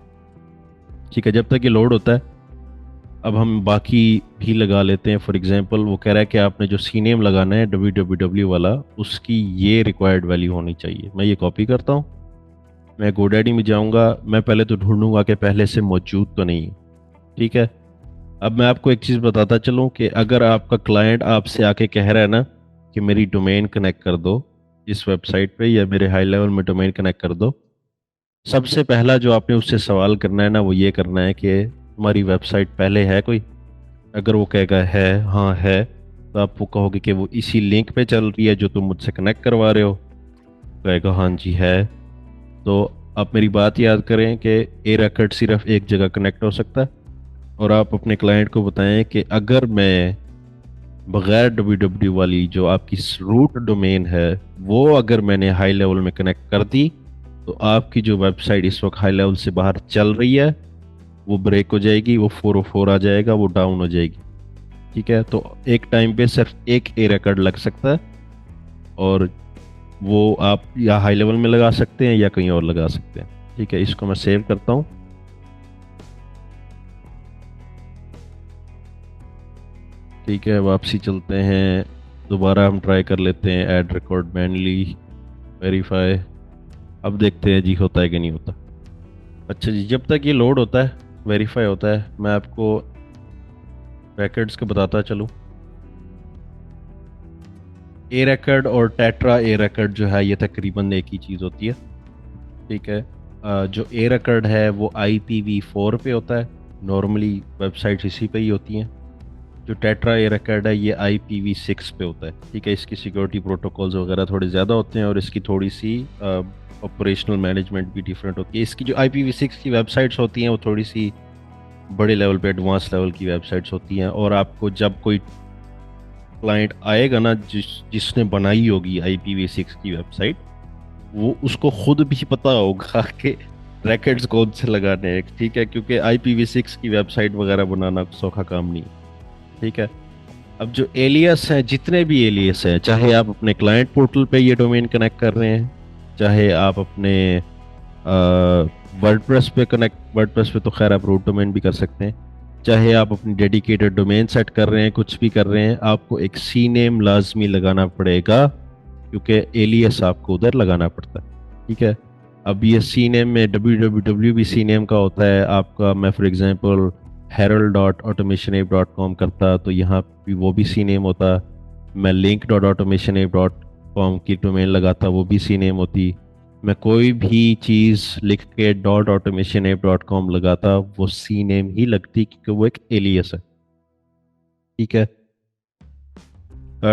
ठीक है, जब तक ये लोड होता है अब हम बाकी भी लगा लेते हैं। फॉर एग्जांपल वो कह रहा है कि आपने जो सी नेम लगाना है www वाला, उसकी ये रिक्वायर्ड वैल्यू होनी चाहिए। मैं ये कॉपी करता हूँ, मैं गोडैडी में जाऊँगा, मैं पहले तो ढूंढूंगा कि पहले से मौजूद तो नहीं है। ठीक है। अब मैं आपको एक चीज़ बताता चलूँ कि अगर आपका क्लाइंट आपसे आके कह रहा है ना कि मेरी डोमेन कनेक्ट कर दो इस वेबसाइट पे, या मेरे हाई लेवल में डोमेन कनेक्ट कर दो, सबसे पहला जो आपने उससे सवाल करना है ना, वो ये करना है कि तुम्हारी वेबसाइट पहले है कोई। अगर वो कहेगा है, हाँ है, तो आप वो कहोगे कि वो इसी लिंक पे चल रही है जो तुम मुझसे कनेक्ट करवा रहे हो। कहेगा हाँ जी है। तो आप मेरी बात याद करें कि ए रिकॉर्ड सिर्फ एक जगह कनेक्ट हो सकता है, और आप अपने क्लाइंट को बताएं कि अगर मैं बगैर www वाली जो आपकी रूट डोमेन है वो अगर मैंने हाई लेवल में कनेक्ट कर दी, तो आपकी जो वेबसाइट इस वक्त हाई लेवल से बाहर चल रही है वो ब्रेक हो जाएगी, वो 404 आ जाएगा, वो डाउन हो जाएगी। ठीक है, तो एक टाइम पे सिर्फ एक ए रिकॉर्ड लग सकता है, और वो आप या हाई लेवल में लगा सकते हैं या कहीं और लगा सकते हैं। ठीक है, इसको मैं सेव करता हूँ। ठीक है, वापसी चलते हैं, दोबारा हम ट्राई कर लेते हैं ऐड रिकॉर्ड मैनुअली वेरीफाई। अब देखते हैं जी होता है कि नहीं होता। अच्छा जी, जब तक ये लोड होता है, वेरीफाई होता है, मैं आपको रिकॉर्ड्स के बताता चलूँ। ए रिकॉर्ड और टेट्रा ए रिकॉर्ड जो है ये तकरीबन एक ही चीज़ होती है। ठीक है, जो ए रिकॉर्ड है वो IPv4 पे होता है, नॉर्मली वेबसाइट्स इसी पे ही होती हैं। जो टेट्रा ए रिकॉर्ड है ये IPv6 पे होता है। ठीक है, इसकी सिक्योरिटी प्रोटोकॉल्स वगैरह थोड़े ज़्यादा होते हैं और इसकी थोड़ी सी ऑपरेशनल मैनेजमेंट भी डिफरेंट होती है। इसकी जो IPv6 की वेबसाइट्स होती हैं वो थोड़ी सी बड़े लेवल पे एडवांस लेवल की वेबसाइट्स होती हैं, और आपको जब कोई क्लाइंट आएगा ना जिसने बनाई होगी IPv6 की वेबसाइट, वो उसको खुद भी पता होगा कि रैकेट्स कौन से लगाने हैं। ठीक है, क्योंकि IPv6 की वेबसाइट वगैरह बनाना सौखा काम नहीं है। ठीक है, अब जो एलियस हैं, जितने भी एलियस हैं, चाहे आप अपने क्लाइंट पोर्टल पे ये डोमेन कनेक्ट कर रहे हैं, चाहे आप अपने वर्डप्रेस पे कनेक्ट, वर्डप्रेस पे तो खैर आप रूट डोमेन भी कर सकते हैं, चाहे आप अपनी डेडिकेटेड डोमेन सेट कर रहे हैं, कुछ भी कर रहे हैं, आपको एक सी नेम लाजमी लगाना पड़ेगा, क्योंकि एलियस आपको उधर लगाना पड़ता है। ठीक है, अब ये सी नेम में www भी सी नेम का होता है आपका। मैं फॉर एग्जांपल herald.automationape.com करता तो यहाँ भी वो भी सी नेम होता। मैं link.automationape.com की डोमेन लगाता, वो भी सी नेम होती। मैं कोई भी चीज़ लिख के .automationape.com लगाता, वो सी नेम ही लगती, क्योंकि वो एक एलियस है। ठीक है,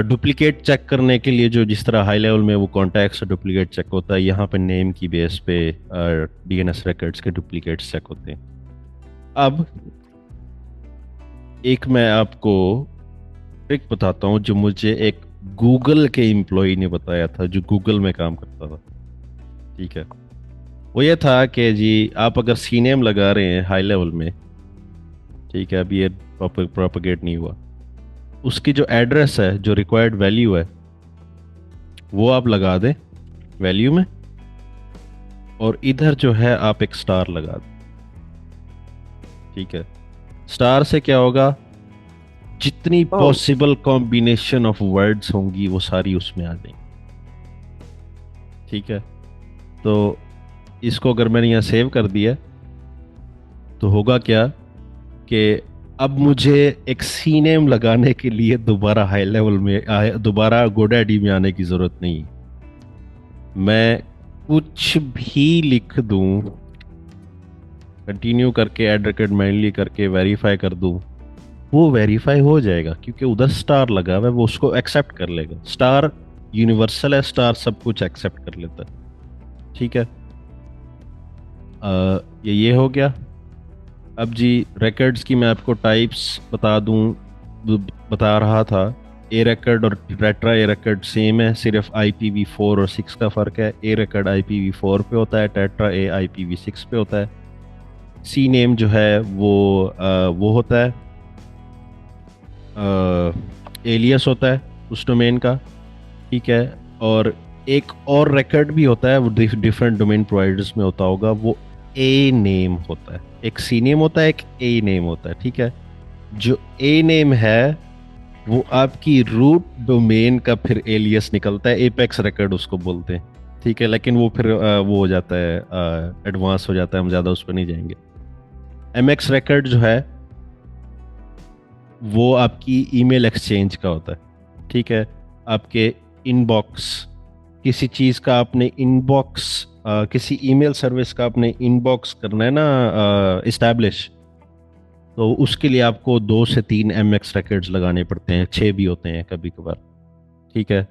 डुप्लीकेट चेक करने के लिए जो जिस तरह हाई लेवल में वो कॉन्टैक्ट्स डुप्लीकेट चेक होता है, यहाँ पे नेम की बेस पे DNS रिकॉर्ड्स के डुप्लीकेट चेक होते हैं। अब एक मैं आपको ट्रिक बताता हूँ जो मुझे एक गूगल के एम्प्लॉय ने बताया था, जो गूगल में काम करता था। ठीक है, वो ये था कि जी आप अगर सी नेम लगा रहे हैं हाई लेवल में, ठीक है, अभी ये प्रोपेगेट नहीं हुआ, उसकी जो एड्रेस है, जो रिक्वायर्ड वैल्यू है, वो आप लगा दें वैल्यू में, और इधर जो है आप एक स्टार लगा दें। ठीक है, स्टार से क्या होगा, जितनी ओह। पॉसिबल कॉम्बिनेशन ऑफ वर्ड्स होंगी वो सारी उसमें आ जाएंगी। ठीक है, तो इसको अगर मैंने यहाँ सेव कर दिया तो होगा क्या कि अब मुझे एक सी नेम लगाने के लिए दोबारा हाई लेवल में दोबारा गोडैडी में आने की ज़रूरत नहीं। मैं कुछ भी लिख दूं, कंटिन्यू करके ऐड रिकॉर्ड मैन्युअली करके वेरीफाई कर दूं, वो वेरीफाई हो जाएगा, क्योंकि उधर स्टार लगा हुआ है, वो उसको एक्सेप्ट कर लेगा। स्टार यूनिवर्सल है, स्टार सब कुछ एक्सेप्ट कर लेता है। ठीक है, ये हो गया। अब जी रिकॉर्ड्स की मैं आपको टाइप्स बता दूं, बता रहा था, ए रिकॉर्ड और टेट्रा ए रिकॉर्ड सेम है, सिर्फ IPv4 और 6 का फ़र्क है। ए रिकॉर्ड IPv4 पे होता है, टेट्रा ए IPv6 पे होता है। सी नेम जो है वो होता है एलियस होता है उस डोमेन का। ठीक है, और एक और रिकॉर्ड भी होता है, वो डिफरेंट डोमेन प्रोवाइडर्स में होता होगा, वो ए नेम होता है। एक सी नेम होता है, एक ए नेम होता है। ठीक है, जो ए नेम है वो आपकी रूट डोमेन का फिर एलियस निकलता है, एपेक्स रिकॉर्ड उसको बोलते हैं। ठीक है, लेकिन वो फिर वो हो जाता है, एडवांस हो जाता है, हम ज़्यादा उस पर नहीं जाएंगे। MX रिकॉर्ड जो है वो आपकी ईमेल एक्सचेंज का होता है। ठीक है, आपके इनबॉक्स, किसी चीज़ का आपने इनबॉक्स, किसी ईमेल सर्विस का आपने इनबॉक्स करना है ना इस्टेब्लिश, तो उसके लिए आपको 2 से 3 MX रिकॉर्ड्स लगाने पड़ते हैं, 6 भी होते हैं कभी कभार। ठीक है,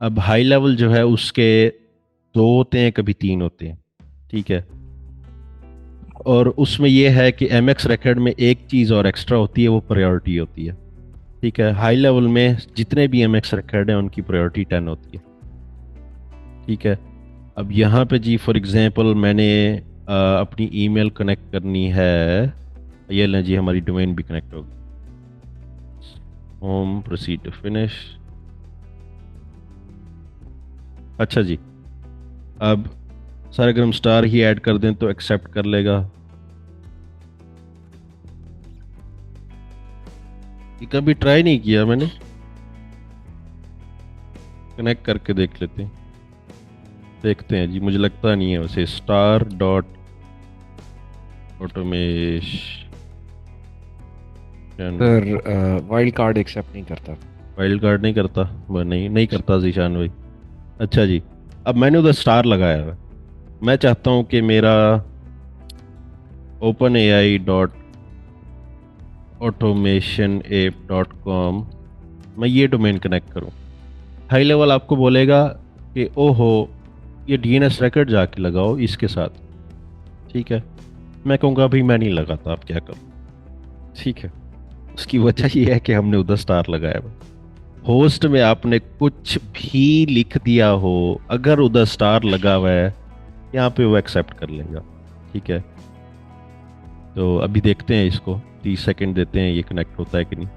अब हाई लेवल जो है उसके 2 होते हैं, कभी 3 होते हैं। ठीक है, और उसमें यह है कि MX रिकॉर्ड में एक चीज़ और एक्स्ट्रा होती है, वो प्रायोरिटी होती है। ठीक है, हाई लेवल में जितने भी MX रिकॉर्ड हैं उनकी प्रायोरिटी 10 होती है। ठीक है, अब यहाँ पे जी फॉर एग्जांपल मैंने अपनी ईमेल कनेक्ट करनी है, ये लें जी हमारी डोमेन भी कनेक्ट होगी। Home, proceed to finish. अच्छा जी, अब सर अगर हम स्टार ही ऐड कर दें तो एक्सेप्ट कर लेगा? ये कभी ट्राई नहीं किया मैंने, कनेक्ट करके देख लेते हैं, देखते हैं जी। मुझे लगता नहीं है वैसे। Star dot automation, sir wild card accept नहीं करता। वाइल्ड कार्ड नहीं करता? वो नहीं नहीं करता जीशान भाई। अच्छा जी, अब मैंने उधर स्टार लगाया हुआ है। मैं चाहता हूँ कि मेरा open A I dot automation app dot com, मैं ये डोमेन कनेक्ट करूँ। हाई लेवल आपको बोलेगा कि ओहो, ये डीएनएस रिकॉर्ड जाके लगाओ इसके साथ। ठीक है, मैं कहूँगा भाई मैं नहीं लगाता, आप क्या करो। ठीक है, उसकी वजह ये है कि हमने उधर स्टार लगाया हुआ। होस्ट में आपने कुछ भी लिख दिया हो, अगर उधर स्टार लगा हुआ है यहाँ पे वो एक्सेप्ट कर लेगा। ठीक है, तो अभी देखते हैं इसको, 30 सेकंड देते हैं, ये कनेक्ट होता है कि नहीं।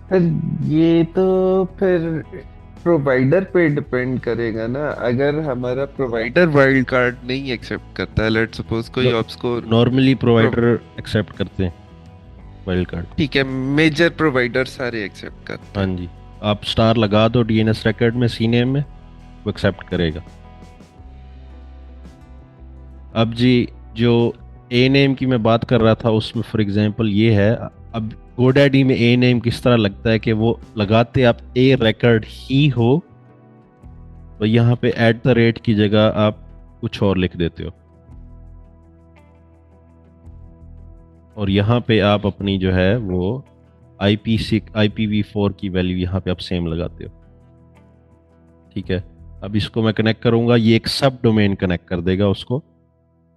फिर ये तो फिर प्रोवाइडर पे डिपेंड करेगा ना। अगर हमारा प्रोवाइडर वाइल्ड कार्ड नहीं एक्सेप्ट करता है, लेट सपोज कोई आपको नॉर्मली प्रोवाइडर एक्सेप्ट करते हैं वाइल्ड कार्ड। ठीक है, मेजर प्रोवाइडर सारे एक्सेप्ट करते हाँ हैं। जी, आप स्टार लगा दो डीएनएस रिकॉर्ड में, सीनेम में, वो एक्सेप्ट करेगा। अब जी, जो ए नेम की मैं बात कर रहा था उसमें फॉर एग्जांपल ये है। अब गोडैडी में ए नेम किस तरह लगता है कि वो लगाते आप ए रिकॉर्ड ही हो, तो यहाँ पे एट द रेट की जगह आप कुछ और लिख देते हो, और यहाँ पे आप अपनी जो है वो IPv4 की वैल्यू यहाँ पे आप सेम लगाते हो। ठीक है, अब इसको मैं कनेक्ट करूँगा, ये एक सब डोमेन कनेक्ट कर देगा उसको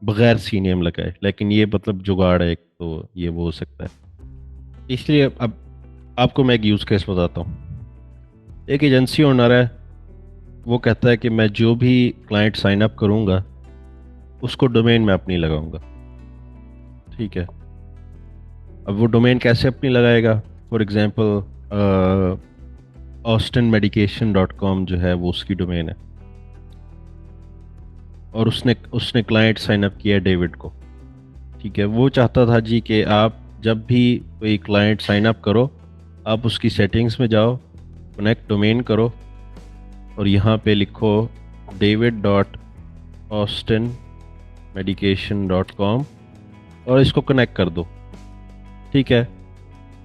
बगैर सी नेम लगाए। लेकिन ये मतलब जुगाड़ है एक, तो ये वो हो सकता है। इसलिए अब आपको मैं एक यूज़ केस बताता हूँ। एक एजेंसी ओनर है, वो कहता है कि मैं जो भी क्लाइंट साइन अप करूँगा उसको डोमेन मैं अपनी लगाऊंगा। ठीक है, अब वो डोमेन कैसे अपनी लगाएगा? फॉर एग्जांपल austinmedication.com जो है वो उसकी डोमेन है, और उसने उसने क्लाइंट साइन अप किया डेविड को। ठीक है, वो चाहता था जी कि आप जब भी कोई क्लाइंट साइन अप करो, आप उसकी सेटिंग्स में जाओ, कनेक्ट डोमेन करो, और यहाँ पे लिखो david.austinmedication.com और इसको कनेक्ट कर दो। ठीक है,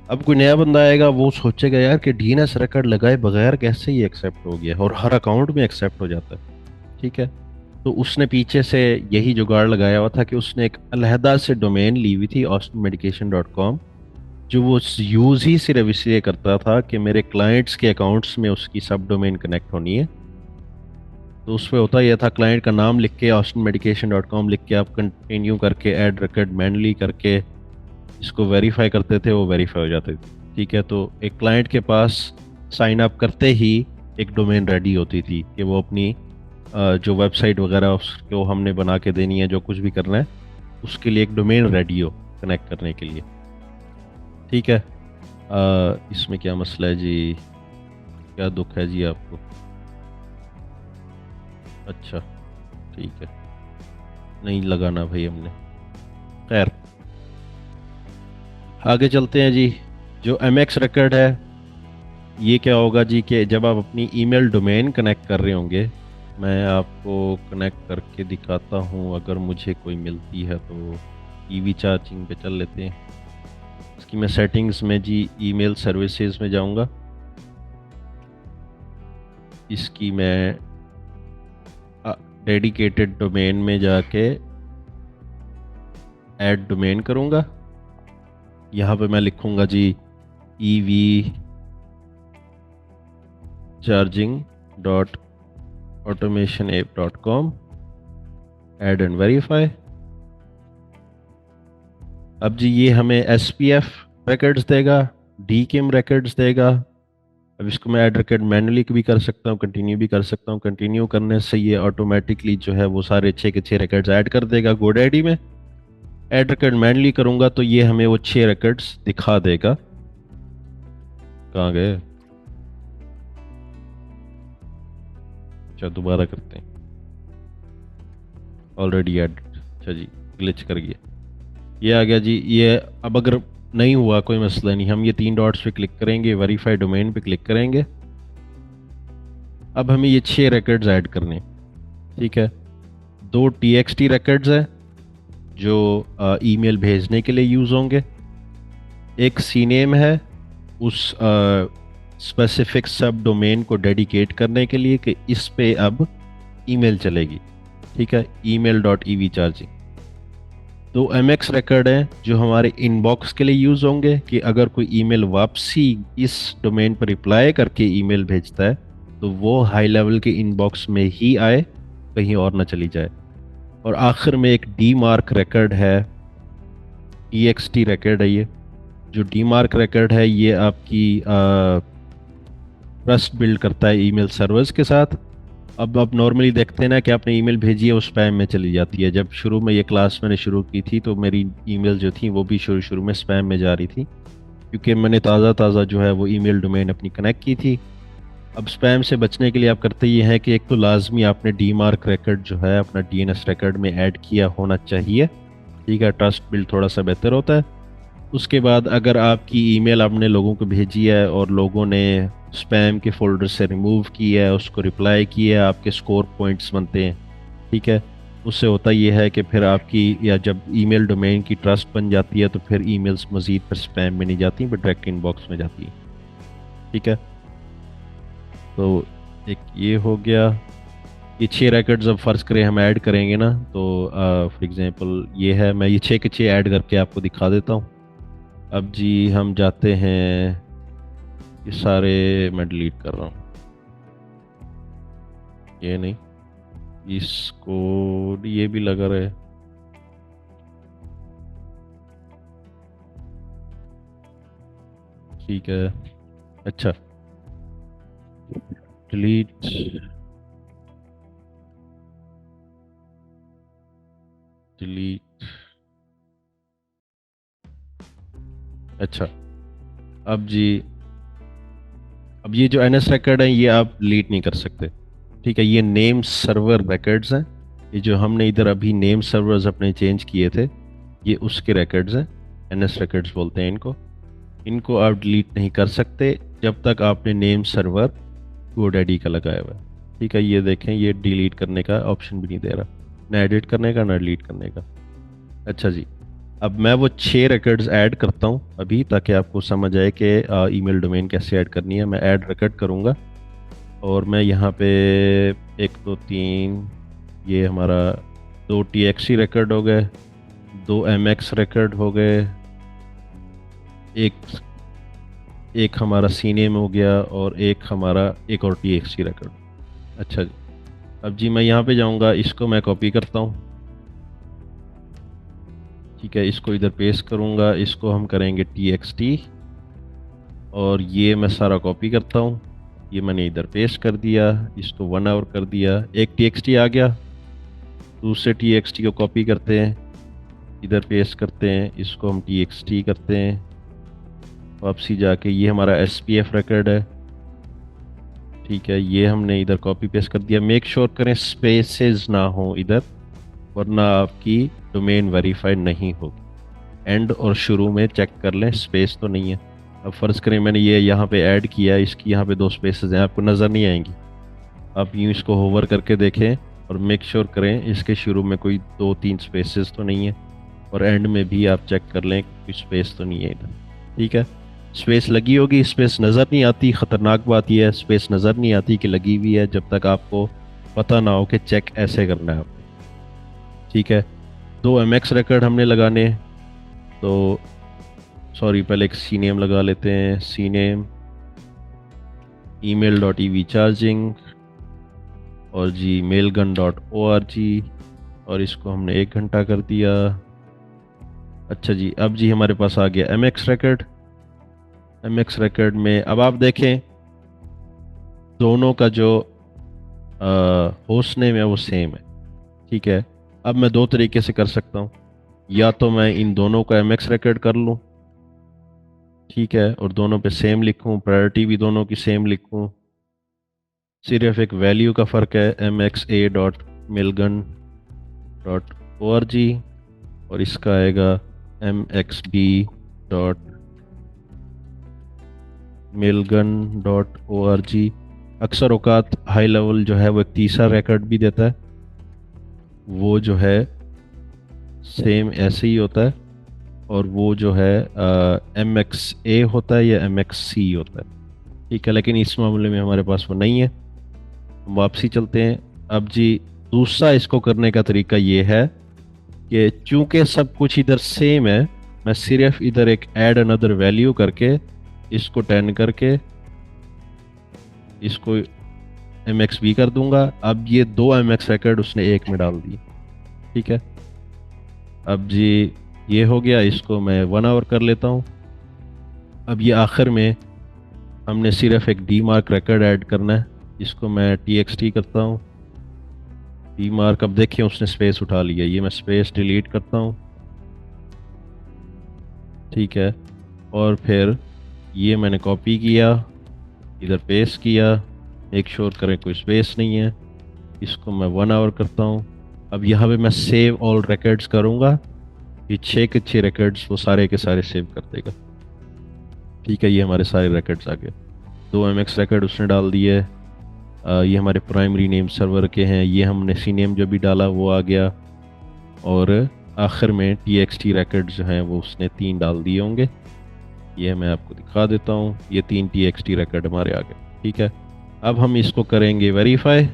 अब कोई नया बंदा आएगा, वो सोचेगा यार कि डीएनएस रिकॉर्ड लगाए बगैर कैसे ये एक्सेप्ट हो गया, और हर अकाउंट में एक्सेप्ट हो जाता है। ठीक है, तो उसने पीछे से यही जुगाड़ लगाया हुआ था कि उसने एक अलहदा से डोमेन ली हुई थी austinmedication.com, जो वो यूज़ ही सिर्फ इसलिए करता था कि मेरे क्लाइंट्स के अकाउंट्स में उसकी सब डोमेन कनेक्ट होनी है। तो उसमें होता यह था, क्लाइंट का नाम लिख के austinmedication.com लिख के आप कंटिन्यू करके ऐड रिकॉर्ड मैनुअली करके इसको वेरीफाई करते थे, वो वेरीफाई हो जाते थे। ठीक है, तो एक क्लाइंट के पास साइन अप करते ही एक डोमेन रेडी होती थी कि वो अपनी जो वेबसाइट वगैरह उसको हमने बना के देनी है, जो कुछ भी करना है उसके लिए एक डोमेन रेडी हो कनेक्ट करने के लिए। ठीक है, इसमें क्या मसला है जी, क्या दुख है जी आपको? अच्छा ठीक है, नहीं लगाना भाई हमने। खैर, आगे चलते हैं जी। जो MX रिकॉर्ड है, ये क्या होगा जी कि जब आप अपनी ईमेल डोमेन कनेक्ट कर रहे होंगे, मैं आपको कनेक्ट करके दिखाता हूँ, अगर मुझे कोई मिलती है तो ईवी चार्जिंग पे चल लेते हैं। इसकी मैं सेटिंग्स में जी ईमेल सर्विसेज में जाऊँगा, इसकी मैं डेडिकेटेड डोमेन में जाके ऐड डोमेन करूँगा। यहाँ पे मैं लिखूँगा जी EV charging dot automation app dot com, add and verify. अब जी ये हमें SPF रिकॉर्ड्स देगा, DKIM रिकॉर्ड्स देगा। अब इसको मैं ऐड रिकॉर्ड मैनुअली भी कर सकता हूँ, कंटिन्यू भी कर सकता हूँ। कंटिन्यू करने से ये ऑटोमेटिकली जो है वो सारे 6 के 6 रिकॉर्ड्स ऐड कर देगा GoDaddy में। ऐड रिकॉर्ड मैनुअली करूँगा तो ये हमें वो 6 रिकॉर्ड्स दिखा देगा। कहाँ गए? अच्छा दोबारा करते हैं। ऑलरेडी ऐड, अच्छा जी ग्लिच कर गया, ये आ गया जी। ये अब अगर नहीं हुआ कोई मसला नहीं, हम ये 3 डॉट्स पे क्लिक करेंगे, वेरीफाई डोमेन पे क्लिक करेंगे। अब हमें ये 6 रिकॉर्ड्स ऐड करने, ठीक है। 2 TXT रिकॉर्ड्स है जो ईमेल भेजने के लिए यूज़ होंगे। एक सीनेम है उस स्पेसिफिक सब डोमेन को डेडिकेट करने के लिए कि इस पे अब ईमेल चलेगी, ठीक है, email dot EV charging. 2 MX record हैं जो हमारे इनबॉक्स के लिए यूज़ होंगे कि अगर कोई ईमेल वापसी इस डोमेन पर रिप्लाई करके ईमेल भेजता है तो वो हाई लेवल के इनबॉक्स में ही आए, कहीं और ना चली जाए। और आखिर में एक डी मार्क रिकॉर्ड है, EXT रिकॉर्ड है ये। जो डी मार्क रिकॉर्ड है ये आपकी ट्रस्ट बिल्ड करता है ईमेल सर्वर्स के साथ। अब नॉर्मली देखते हैं ना कि आपने ईमेल भेजी है वो स्पैम में चली जाती है। जब शुरू में ये क्लास मैंने शुरू की थी तो मेरी ईमेल जो थी वो भी शुरू में स्पैम में जा रही थी, क्योंकि मैंने ताज़ा जो है वो ईमेल डोमेन अपनी कनेक्ट की थी। अब स्पैम से बचने के लिए आप करते ये हैं कि एक तो लाजमी आपने डी मार्क रिकॉर्ड जो है अपना DNS रिकॉर्ड में ऐड किया होना चाहिए, ठीक है, ट्रस्ट बिल्ड थोड़ा सा बेहतर होता है। उसके बाद अगर आपकी ईमेल आपने लोगों को भेजी है और लोगों ने स्पैम के फोल्डर से रिमूव किया है, उसको रिप्लाई किया है, आपके स्कोर पॉइंट्स बनते हैं, ठीक है। उससे होता यह है कि फिर आपकी या जब ईमेल डोमेन की ट्रस्ट बन जाती है तो फिर ईमेल्स मज़ीद फिर स्पैम में नहीं जाती बट डायरेक्ट इनबॉक्स में जाती है, ठीक है। तो एक ये हो गया। ये 6 रिकॉर्ड्स अब फ़र्ज़ करें हम ऐड करेंगे ना, तो फॉर एग्ज़ाम्पल ये है, मैं ये 6 के 6 ऐड करके आपको दिखा देता हूँ। अब जी हम जाते हैं, ये सारे मैं डिलीट कर रहा हूँ, ये नहीं, इसको ये भी लगा रहे, ठीक है। अच्छा डिलीट, डिलीट, अच्छा अब जी, अब ये जो NS रिकॉर्ड है ये आप डिलीट नहीं कर सकते, ठीक है। ये नेम सर्वर रिकॉर्ड्स हैं, ये जो हमने इधर अभी नेम सर्वर्स अपने चेंज किए थे ये उसके रिकॉर्ड्स हैं, NS रिकॉर्ड्स बोलते हैं इनको। इनको आप डिलीट नहीं कर सकते जब तक आपने नेम सर्वर GoDaddy का लगाया हुआ है, ठीक है। ये देखें ये डिलीट करने का ऑप्शन भी नहीं दे रहा, ना एडिट करने का ना डिलीट करने का। अच्छा जी, अब मैं वो 6 रिकॉर्ड्स ऐड करता हूँ अभी ताकि आपको समझ आए कि ईमेल डोमेन कैसे ऐड करनी है। मैं ऐड रिकॉर्ड करूँगा और मैं यहाँ पे 1 2 3, ये हमारा 2 TXT रिकॉर्ड हो गए, 2 MX रिकॉर्ड हो गए, एक एक हमारा सीनेम हो गया और एक हमारा एक और TXT रिकॉर्ड। अच्छा जी, अब जी मैं यहाँ पे जाऊँगा, इसको मैं कॉपी करता हूँ, ठीक है। इसको इधर पेस्ट करूँगा, इसको हम करेंगे TXT और ये मैं सारा कॉपी करता हूँ, ये मैंने इधर पेस्ट कर दिया, इसको 1 आवर कर दिया, एक TXT आ गया। दूसरे TXT को कॉपी करते हैं, इधर पेस्ट करते हैं, इसको हम TXT करते हैं, वापसी जाके ये हमारा SPF रिकॉर्ड है, ठीक है। ये हमने इधर कॉपी पेस्ट कर दिया। मेक श्योर करें स्पेसेस ना हो इधर, वरना आपकी डोमेन वेरीफाइड नहीं होगी। एंड और शुरू में चेक कर लें स्पेस तो नहीं है। अब फ़र्ज़ करें मैंने ये यहाँ पे ऐड किया, इसकी यहाँ पे 2 स्पेसेस हैं, आपको नज़र नहीं आएंगी। आप यूँ इसको होवर करके देखें और मेक श्योर करें इसके शुरू में कोई 2-3 स्पेसेस तो नहीं है, और एंड में भी आप चेक कर लें कोई स्पेस तो नहीं है इधर, ठीक है। स्पेस लगी होगी, स्पेस नज़र नहीं आती। ख़तरनाक बात यह है स्पेस नज़र नहीं आती कि लगी हुई है जब तक आपको पता ना हो कि चेक ऐसे करना है आपको, ठीक है। 2 MX रिकॉर्ड हमने लगाने, तो सॉरी पहले एक सी नेम लगा लेते हैं, C name email dot EV charging और जी mailgun.org, और इसको हमने 1 घंटा कर दिया। अच्छा जी, अब जी हमारे पास आ गया MX रिकॉर्ड। MX रिकॉर्ड में अब आप देखें दोनों का जो होस्ट नेम है वो सेम है, ठीक है। अब मैं 2 तरीके से कर सकता हूँ। या तो मैं इन दोनों को mx रिकॉर्ड कर लूँ, ठीक है, और दोनों पे सेम लिखूँ, प्रायोरिटी भी दोनों की सेम लिखूँ, सिर्फ एक वैल्यू का फ़र्क है, mxa.milgun.org, और इसका आएगा mxb.milgun.org। अक्सर औकात हाई लेवल जो है वो एक तीसरा रिकॉर्ड भी देता है, वो जो है सेम ऐसे ही होता है, और वो जो है MXA होता है या MXC होता है, ठीक है, लेकिन इस मामले में हमारे पास वो नहीं है। हम वापसी चलते हैं। अब जी दूसरा इसको करने का तरीका ये है कि चूंकि सब कुछ इधर सेम है, मैं सिर्फ इधर एक ऐड अनदर वैल्यू करके इसको 10 करके इसको MXB कर दूंगा। अब ये 2 MX रिकॉर्ड उसने एक में डाल दिए, ठीक है। अब जी ये हो गया, इसको मैं 1 आवर कर लेता हूँ। अब ये आखिर में हमने सिर्फ एक डी मार्क रिकॉर्ड ऐड करना है, इसको मैं TXT करता हूँ। डी मार्क, अब देखिए उसने स्पेस उठा लिया, ये मैं स्पेस डिलीट करता हूँ, ठीक है, और फिर ये मैंने कॉपी किया, इधर पेस्ट किया, मेक श्योर करें कोई स्पेस नहीं है, इसको मैं 1 आवर करता हूँ। अब यहाँ पे मैं सेव ऑल रिकॉर्ड्स करूँगा, ये 6 के 6 रिकॉर्ड्स वो सारे के सारे सेव कर देगा, ठीक है। ये हमारे सारे रिकॉर्ड्स आ गए। 2 MX रिकॉर्ड उसने डाल दिए, ये हमारे प्राइमरी नेम सर्वर के हैं, ये हमने सी नेम जो भी डाला वो आ गया, और आखिर में TXT रिकॉर्ड जो हैं वो उसने 3 डाल दिए होंगे, ये मैं आपको दिखा देता हूँ, ये 3 TXT रिकॉर्ड हमारे आ गए, ठीक है। अब हम इसको करेंगे वेरीफाई,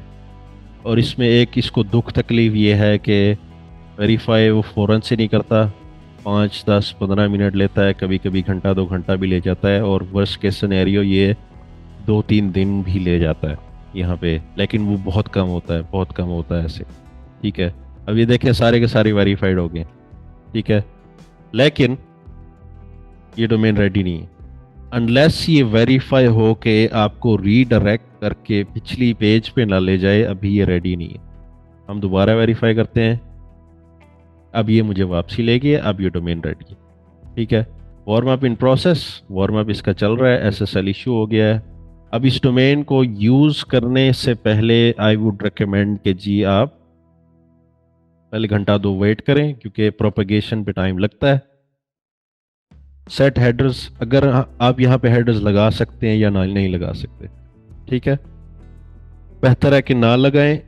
और इसमें एक इसको दुख तकलीफ ये है कि वेरीफाई वो फ़ौरन से नहीं करता, 5, 10, 15 मिनट लेता है, कभी कभी घंटा 2 घंटा भी ले जाता है, और वर्स्ट केस सिनेरियो ये 2-3 दिन भी ले जाता है यहाँ पे, लेकिन वो बहुत कम होता है, बहुत कम होता है ऐसे, ठीक है। अब ये देखें सारे के सारे वेरीफाइड हो गए, ठीक है, लेकिन ये डोमेन रेडी नहीं है अनलेस ये वेरीफाई हो के आपको रीडायरेक्ट करके पिछली पेज पे ना ले जाए, अभी ये रेडी नहीं है। हम दोबारा वेरीफाई करते हैं, अब ये मुझे वापसी ले गया, अब ये डोमेन रेडी है, ठीक है। Warm up in process, warm up इसका चल रहा है, SSL इशू हो गया है। अब इस डोमेन को यूज़ करने से पहले आई वुड रिकमेंड कि जी आप पहले घंटा 2 वेट करें, क्योंकि प्रोपेगेशन पे टाइम लगता है। सेट हेडर्स, अगर आप यहाँ पे हेडर्स लगा सकते हैं या ना नहीं लगा सकते, ठीक है, बेहतर है कि ना लगाएं,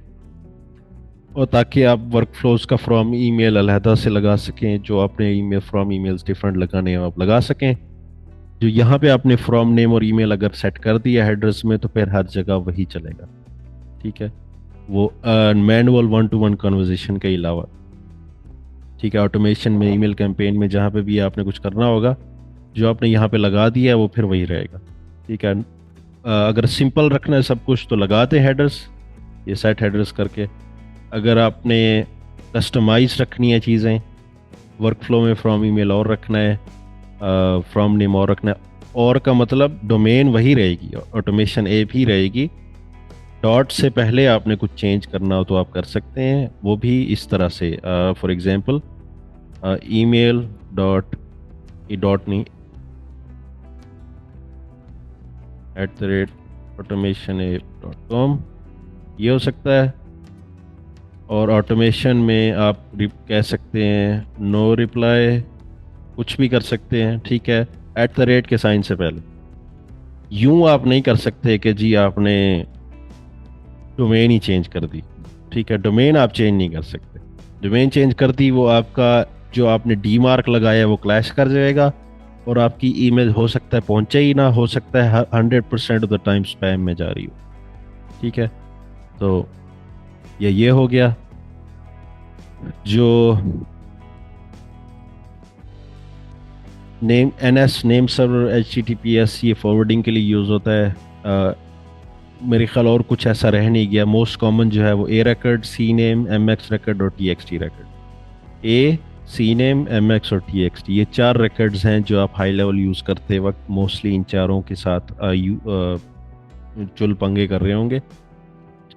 और ताकि आप वर्कफ्लोज का फ्रॉम ईमेल अलहदा से लगा सकें, जो आपने ईमेल फ्रॉम ईमेल्स डिफरेंट लगाने हैं आप लगा सकें। जो यहाँ पे आपने फ्रॉम नेम और ईमेल अगर सेट कर दिया हेडर्स में, तो फिर हर जगह वही चलेगा, ठीक है, वो मैनुअल 1-to-1 कन्वर्सेशन के अलावा, ठीक है। ऑटोमेशन में, ईमेल कैंपेन में, जहाँ पे भी आपने कुछ करना होगा, जो आपने यहाँ पे लगा दिया है वो फिर वही रहेगा, ठीक है। अगर सिंपल रखना है सब कुछ तो लगाते हेडर्स, ये सेट हेडर्स करके। अगर आपने कस्टमाइज रखनी है चीज़ें, वर्कफ्लो में फ्रॉम ईमेल और रखना है, फ्रॉम नेम और रखना है, और का मतलब डोमेन वही रहेगी, ऑटोमेशन ए भी रहेगी, डॉट से पहले आपने कुछ चेंज करना हो तो आप कर सकते हैं, वो भी इस तरह से। फॉर एग्जांपल ईमेल डॉट, ये डॉट नहीं, @automationapp.com ये हो सकता है, और ऑटोमेशन में आप कह सकते हैं नो रिप्लाई, कुछ भी कर सकते हैं, ठीक है, @ के साइन से पहले। यूं आप नहीं कर सकते कि जी आपने डोमेन ही चेंज कर दी, ठीक है, डोमेन आप चेंज नहीं कर सकते। डोमेन चेंज कर दी, वो आपका जो आपने डी मार्क लगाया वो क्लैश कर जाएगा, और आपकी ईमेल हो सकता है पहुंचे ही ना, हो सकता है 100% ऑफ द टाइम स्पैम में जा रही हो, ठीक है। तो ये हो गया। जो name NS name server HTTPS ये फॉरवर्डिंग के लिए यूज़ होता है, मेरे ख्याल और कुछ ऐसा रह नहीं गया। मोस्ट कॉमन जो है वो A record, C name, MX record और TXT record. A, C name, MX और TXT, ये 4 रिकॉर्ड्स हैं जो आप हाई लेवल यूज़ करते वक्त मोस्टली इन चारों के साथ चुल पंगे कर रहे होंगे,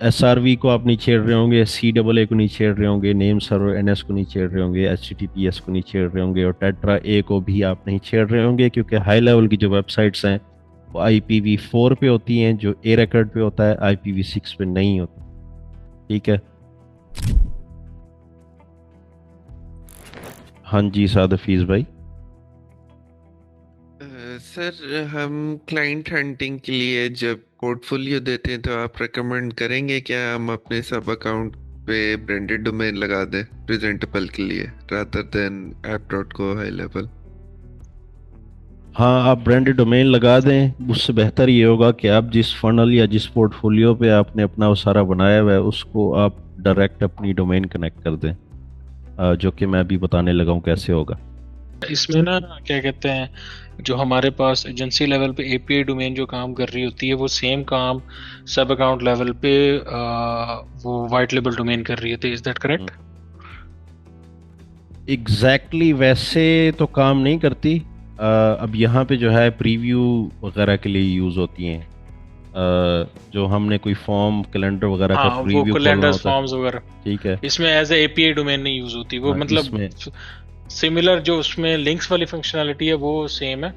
SRV को आप नहीं छेड़ रहे होंगे, CAA को नहीं छेड़ रहे होंगे, नेम सर्वर NS को नहीं छेड़ रहे होंगे, HTTPS को नहीं छेड़ रहे होंगे, और टेट्रा ए को भी आप नहीं छेड़ रहे होंगे, क्योंकि हाई लेवल की जो वेबसाइट्स हैं वो IPv4 पे होती हैं, जो ए रेकॉर्ड पे होता है IPv6 पे नहीं होता। ठीक है। हाँ जी साद हफीज भाई। सर हम क्लाइंट हंटिंग के लिए जब पोर्टफोलियो देते हैं तो आप रेकमेंड करेंगे क्या हम अपने सब अकाउंट पे ब्रांडेड डोमेन लगा दें प्रेजेंटेबल के लिए रादर देन app.go-highlevel? हाँ, आप ब्रांडेड डोमेन लगा दें, उससे बेहतर ये होगा कि आप जिस फनल या जिस पोर्टफोलियो पे आपने अपना वो सारा बनाया हुआ है उसको आप डायरेक्ट अपनी डोमेन कनेक्ट कर दें, जो कि मैं अभी बताने लगा हूँ कैसे होगा। इसमें ना क्या कहते हैं, जो हमारे पास एजेंसी लेवल पे एपीआई डोमेन जो काम कर रही होती है वो सेम काम सब अकाउंट लेवल पे वो वाइट लेबल डोमेन कर रही होती है। Is that correct? एग्जैक्टली वैसे तो काम नहीं करती। अब यहाँ पे जो है प्रीव्यू वगैरह के लिए यूज़ होती हैं। जो हमने कोई फॉर्म कैलेंडर वगैरह का हाँ, वो प्रीव्यू खोलना कैलेंडर्स होता है। फॉर्म्स वगैरह ठीक है। इसमें एज ए एपीआई डोमेन नहीं यूज होती वो, हाँ, मतलब इसमें सिमिलर जो उसमें लिंक्स वाली फंक्शनैलिटी है वो सेम है,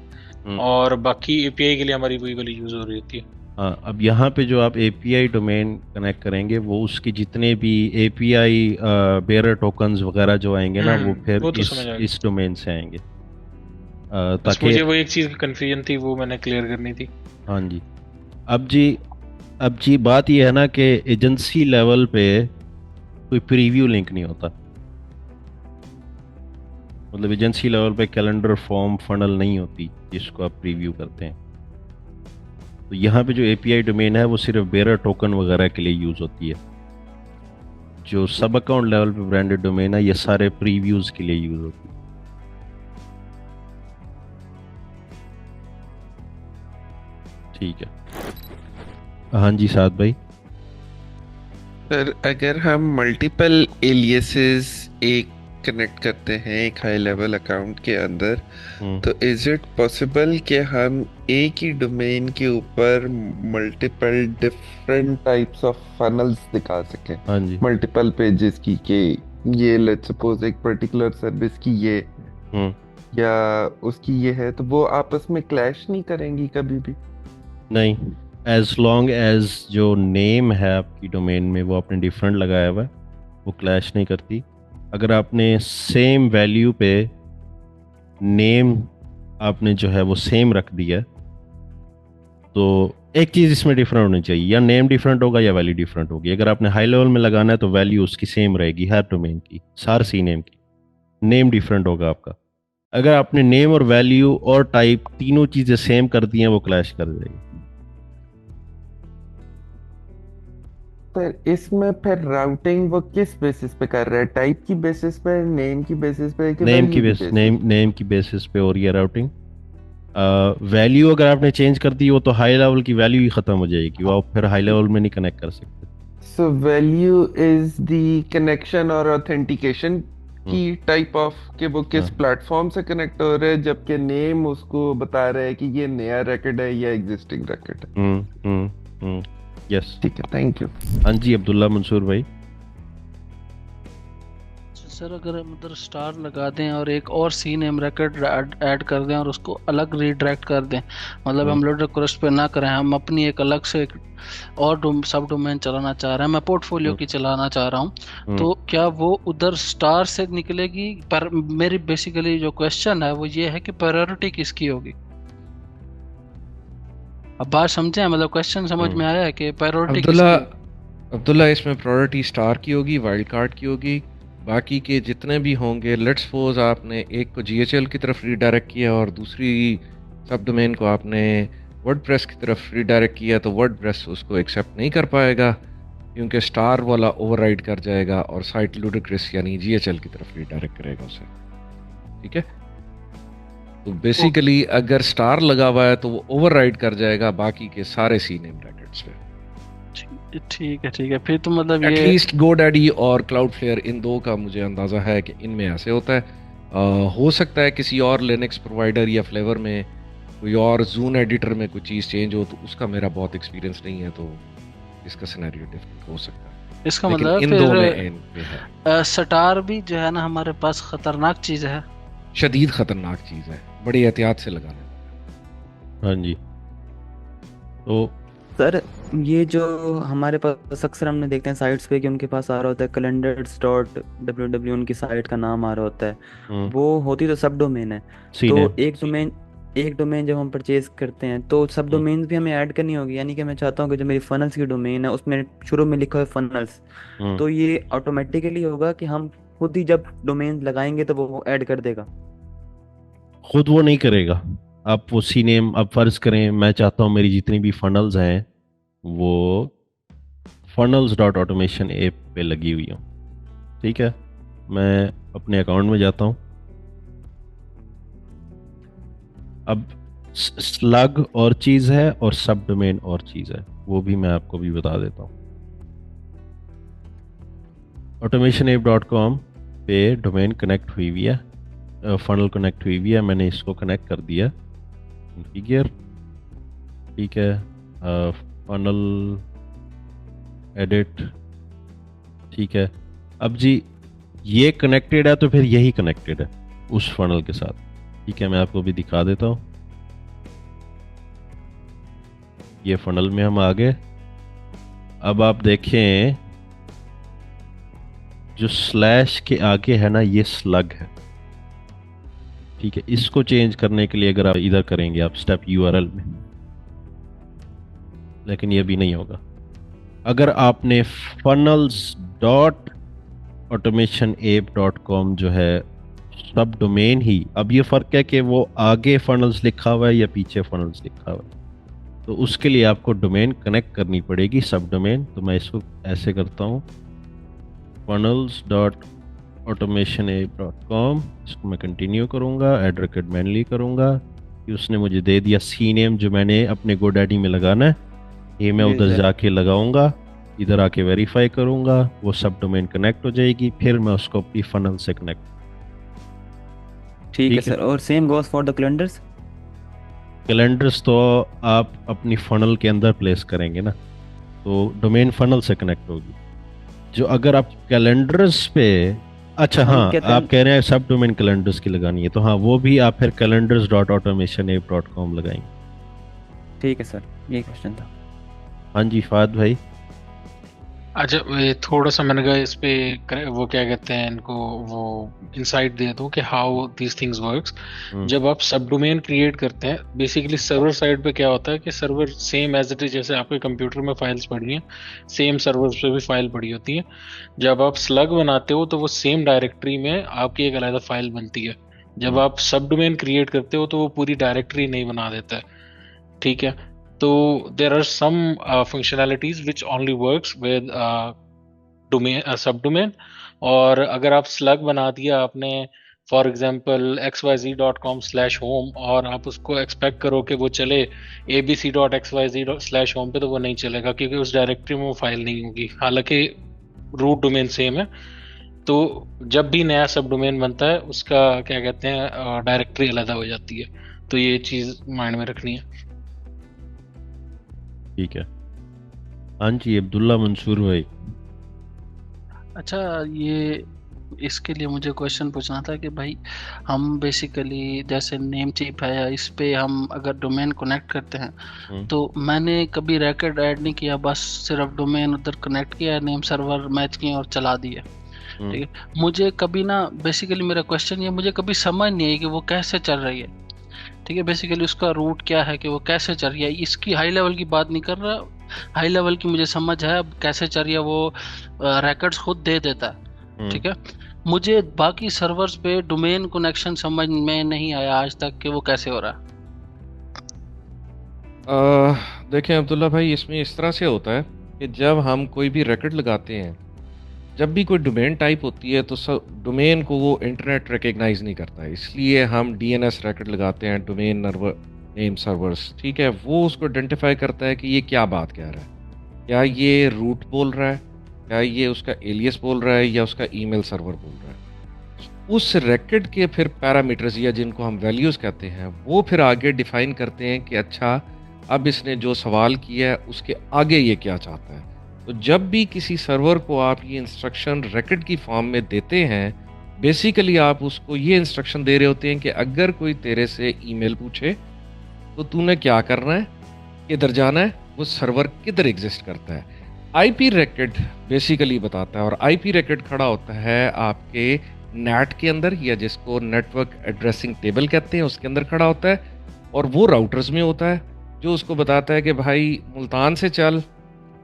और बाकी एपीआई के लिए हमारी वही वाली यूज हो रही होती है। हाँ, अब यहाँ पे जो आप API डोमेन कनेक्ट करेंगे वो उसके जितने भी API बेयरर टोकन्स वगैरह जो आएंगे ना वो फिर वो तो समझ आ गया। इस डोमेन से आएंगे, बस ताकि। मुझे वो एक चीज की कंफ्यूजन थी, वो मैंने क्लियर करनी थी। हाँ जी। अब जी अब जी बात ये है ना कि एजेंसी लेवल पे कोई प्रीव्यू लिंक नहीं होता, मतलब एजेंसी लेवल पे कैलेंडर फॉर्म फनल नहीं होती जिसको आप प्रीव्यू करते हैं। तो यहाँ पे जो API डोमेन है वो सिर्फ बेयरर टोकन वगैरह के लिए यूज़ होती है। जो सब अकाउंट लेवल पे ब्रांडेड डोमेन है ये सारे प्रीव्यूज के लिए यूज़ होती है। ठीक है। हाँ जी साद भाई। सर अगर हम मल्टीपल एलियासेस एक कनेक्ट करते हैं एक हाई लेवल अकाउंट के अंदर, तो इज इट पॉसिबल कि हम एक ही डोमेन के ऊपर multiple different types of funnels दिखा सकें? हाँ जी। मल्टीपल पेजेस की के ये लेट्स सपोज एक पर्टिकुलर सर्विस की ये या उसकी ये है, तो वो आपस में क्लैश नहीं करेंगी कभी भी? नहीं, एज लॉन्ग एज जो नेम है आपकी डोमेन में वो आपने डिफरेंट लगाया हुआ है वो क्लैश नहीं करती। अगर आपने सेम वैल्यू पे नेम आपने जो है वो सेम रख दिया तो एक चीज़ इसमें डिफरेंट होनी चाहिए, या नेम डिफरेंट होगा या वैल्यू डिफरेंट होगी। अगर आपने हाई लेवल में लगाना है तो वैल्यू उसकी सेम रहेगी हर डोमेन की, सार सी नेम की। नेम डिफरेंट होगा आपका। अगर आपने नेम और वैल्यू और टाइप तीनों चीज़ें सेम कर दी हैं वो क्लैश कर जाएगी। पर इसमें फिर राउटिंग वो किस बेसिस पे कर रहा है? टाइप की बेसिस पे, नेम की बेसिस पे, कि नेम की वैल्यू की बेस बेसिस? नेम की बेसिस पे हो रही है राउटिंग। वैल्यू अगर आपने चेंज कर दी वो तो हाई लेवल की वैल्यू ही खत्म हो जाएगी, वो आप फिर हाई लेवल में नहीं कनेक्ट कर सकते। So value is the connection और ऑथेंटिकेशन की टाइप ऑफ कि वो किस प्लेटफॉर्म से कनेक्ट हो रहा है, जबकि नेम उसको बता रहा है कि ये नया रिकॉर्ड है या एग्जिस्टिंग रिकॉर्ड है। यस। ठीक है, थैंक यू। हाँ जी अब्दुल्ला मंसूर भाई। सर अगर हम उधर स्टार लगा दें और एक और सी नेम रिकॉर्ड ऐड कर दें और उसको अलग रीडायरेक्ट कर दें, मतलब हम लोड रिक्वेस्ट पे ना करें, हम अपनी एक अलग से एक और सब डोमेन चलाना चाह रहे हैं, मैं पोर्टफोलियो की चलाना चाह रहा हूँ, तो क्या वो उधर स्टार से निकलेगी? पर मेरी बेसिकली जो क्वेश्चन है वो ये है कि प्रायोरिटी किसकी होगी? अब बात समझे, मतलब क्वेश्चन समझ में आया है कि प्रायोरिटी किसकी? अब्दुल्ला इसमें प्रायोरिटी स्टार की होगी, वाइल्ड कार्ड की होगी, बाकी के जितने भी होंगे। लेट्स सपोज आपने एक को GHL की तरफ रीडायरेक्ट किया और दूसरी सब डोमेन को आपने वर्डप्रेस की तरफ रीडायरेक्ट किया, तो वर्डप्रेस उसको एक्सेप्ट नहीं कर पाएगा क्योंकि स्टार वाला ओवरराइड कर जाएगा और साइट लुडिक्रस यानी GHL की तरफ रीडायरेक्ट करेगा उसे। ठीक है, तो बेसिकली अगर स्टार लगा हुआ है तो वो ओवरराइड कर जाएगा बाकी के सारे सी नेम रैकेट्स पे। ठीक है, फिर तो मतलब ये एटलीस्ट GoDaddy और Cloudflare इन दो का मुझे अंदाज़ा है कि इनमें ऐसे होता है। हो सकता है किसी और लिनक्स प्रोवाइडर या फ्लेवर में कोई और जून एडिटर में कोई चीज़ चेंज हो, तो उसका मेरा बहुत एक्सपीरियंस नहीं है, तो इसका सिनेरियो डिफरेंट हो सकता है, इसका लेकिन मतलब इन दो में फिर एंड पे है। सटार भी जो है ना हमारे पास खतरनाक चीज है। शदीद खतरनाक चीज़ है, बड़ी एहतियात से लगाना। हाँ जी। तो सर ये जो हमारे पास अक्सर हमने देखते हैं साइट्स पे कि उनके पास आ रहा होता है calendars.ww, उनकी साइट का नाम आ रहा होता है, वो होती तो सब डोमेन है। सीन तो है। एक डोमेन जब हम परचेज करते हैं तो सब हम्म, डोमेन्स भी हमें ऐड करनी होगी, यानी कि मैं चाहता हूँ कि जो मेरी फनल्स की डोमेन है उसमें शुरू में लिखा है फनल्स, हम्म। तो ये ऑटोमेटिकली होगा कि हम खुद ही जब डोमेन लगाएंगे तो वो ऐड कर देगा। खुद वो नहीं करेगा। आप वो सी नेम, अब फर्ज करें मैं चाहता हूँ मेरी जितनी भी फनल्स हैं वो फनल्स डॉट ऑटोमेशन ऐप पे लगी हुई हो, ठीक है। मैं अपने अकाउंट में जाता हूँ। अब स्लग और चीज़ है और सब डोमेन और चीज़ है, वो भी मैं आपको भी बता देता हूँ। automationapp.com पे डोमेन कनेक्ट हुई हुई है, फनल कनेक्ट हुई हुई है, मैंने इसको कनेक्ट कर दिया कॉन्फ़िगर, ठीक है। फनल एडिट, ठीक है। अब जी ये कनेक्टेड है तो फिर यही कनेक्टेड है उस फनल के साथ, ठीक है। मैं आपको भी दिखा देता हूँ। ये फनल में हम आ गए। अब आप देखें जो स्लैश के आगे है ना ये स्लग है, ठीक है। इसको चेंज करने के लिए अगर आप इधर करेंगे आप स्टेप यूआरएल में, लेकिन ये भी नहीं होगा। अगर आपने funnels dot automation app dot com जो है सब डोमेन ही, अब ये फ़र्क है कि वो आगे फनल्स लिखा हुआ है या पीछे फनल्स लिखा हुआ है, तो उसके लिए आपको डोमेन कनेक्ट करनी पड़ेगी, सब डोमेन। तो मैं इसको ऐसे करता हूँ funnels dot automation app dot com, इसको मैं कंटिन्यू करूँगा, ऐड रिकॉर्ड मैनुअली करूँगा कि उसने मुझे दे दिया सी नेम जो मैंने अपने गोडैडी में लगाना है, ये मैं जी उधर सर। जाके लगाऊंगा, इधर आके वेरीफाई करूंगा, वो सब डोमेन कनेक्ट हो जाएगी, फिर मैं उसको अपनी फनल से कनेक्ट, ठीक है ठीक है। सर, और same goes for the calendars. Calendars तो आप अपनी फनल के अंदर प्लेस करेंगे ना, तो डोमेन फनल से कनेक्ट होगी। जो अगर आप कैलेंडर्स पे, अच्छा हम हाँ, कहते आप हैं, कह रहे हैं सब डोमेन कैलेंडर्स की लगानी है, तो हाँ वो भी आप फिर calendars dot automation app dot com लगाएंगे। ठीक है सर, ये क्वेश्चन था। हाँ जी फाद भाई। अच्छा, ये थोड़ा सा मैंने कहा इस पे वो क्या कहते हैं इनको, वो इंसाइट दे दूं कि हाउ दीज थिंग्स वर्क्स। हम्म, जब आप सब डोमेन क्रिएट करते हैं, बेसिकली सर्वर साइड पे क्या होता है कि server same as it is, जैसे आपके कंप्यूटर में फाइल्स पड़ी हैं, सेम सर्वर पे भी फाइल पड़ी होती है। जब आप स्लग बनाते हो तो वो सेम डायरेक्टरी में आपकी एक अलग फाइल बनती है। जब हम्म, आप सब डोमेन क्रिएट करते हो तो वो पूरी डायरेक्टरी नहीं बना देता है, ठीक है। तो there are some functionalities which only works with domain, sub domain. और अगर आप स्लग बना दिया आपने, फॉर एग्जाम्पल xyz.com/home, और आप उसको एक्सपेक्ट करो कि वो चले abc.xyz/home पे, तो वो नहीं चलेगा क्योंकि उस डायरेक्टरी में वो फाइल नहीं होगी, हालांकि रूट डोमेन सेम है। तो जब भी नया सब डोमेन बनता है उसका क्या कहते हैं डायरेक्टरी अलग हो जाती है। तो ये चीज माइंड में रखनी है। ठीक है। हाँ जी अब्दुल्ला मंसूर भाई। अच्छा, ये इसके लिए मुझे क्वेश्चन पूछना था कि भाई हम बेसिकली जैसे नेम चिप है या इस पे हम अगर डोमेन कनेक्ट करते हैं, हम्म, तो मैंने कभी रैकेट ऐड नहीं किया, बस सिर्फ डोमेन उधर कनेक्ट किया, नेम सर्वर मैच किए और चला दिए, हम्म, ठीक है। मुझे कभी ना, बेसिकली मेरा क्वेश्चन ये, मुझे कभी समझ नहीं आई कि वो कैसे चल रही है, ठीक है। बेसिकली उसका रूट क्या है कि वो कैसे चल रही है, इसकी हाई लेवल की बात नहीं कर रहा। हाई लेवल की मुझे समझ है, अब कैसे चल रही है वो रैकेट्स खुद दे देता है, हम्म। ठीक है। मुझे बाकी सर्वर्स पे डोमेन कनेक्शन समझ में नहीं आया आज तक कि वो कैसे हो रहा है। देखें अब्दुल्ला भाई, इसमें इस तरह से होता है कि जब हम कोई भी रैकेट लगाते हैं, जब भी कोई डोमेन टाइप होती है तो सब डोमेन को वो इंटरनेट रिकग्नाइज नहीं करता है, इसलिए हम डीएनएस रैकेट लगाते हैं, डोमेन नेम सर्वर्स, ठीक है। वो उसको आइडेंटिफाई करता है कि ये क्या बात कह रहा है, क्या ये रूट बोल रहा है, क्या ये उसका एलियस बोल रहा है, या उसका ईमेल सर्वर बोल रहा है। उस रैकेट के फिर पैरामीटर्स या जिनको हम वैल्यूज़ कहते हैं, वो फिर आगे डिफाइन करते हैं कि अच्छा अब इसने जो सवाल किया है उसके आगे ये क्या चाहता है। तो जब भी किसी सर्वर को आप ये इंस्ट्रक्शन रेकॉर्ड की फॉर्म में देते हैं, बेसिकली आप उसको ये इंस्ट्रक्शन दे रहे होते हैं कि अगर कोई तेरे से ईमेल पूछे तो तूने क्या करना है, किधर जाना है, वो सर्वर किधर एग्जिस्ट करता है। आईपी रिकॉर्ड बेसिकली बताता है, और आईपी रिकॉर्ड खड़ा होता है आपके नेट के अंदर, या जिसको नेटवर्क एड्रेसिंग टेबल कहते हैं, उसके अंदर खड़ा होता है। और वो राउटर्स में होता है जो उसको बताता है कि भाई मुल्तान से चल,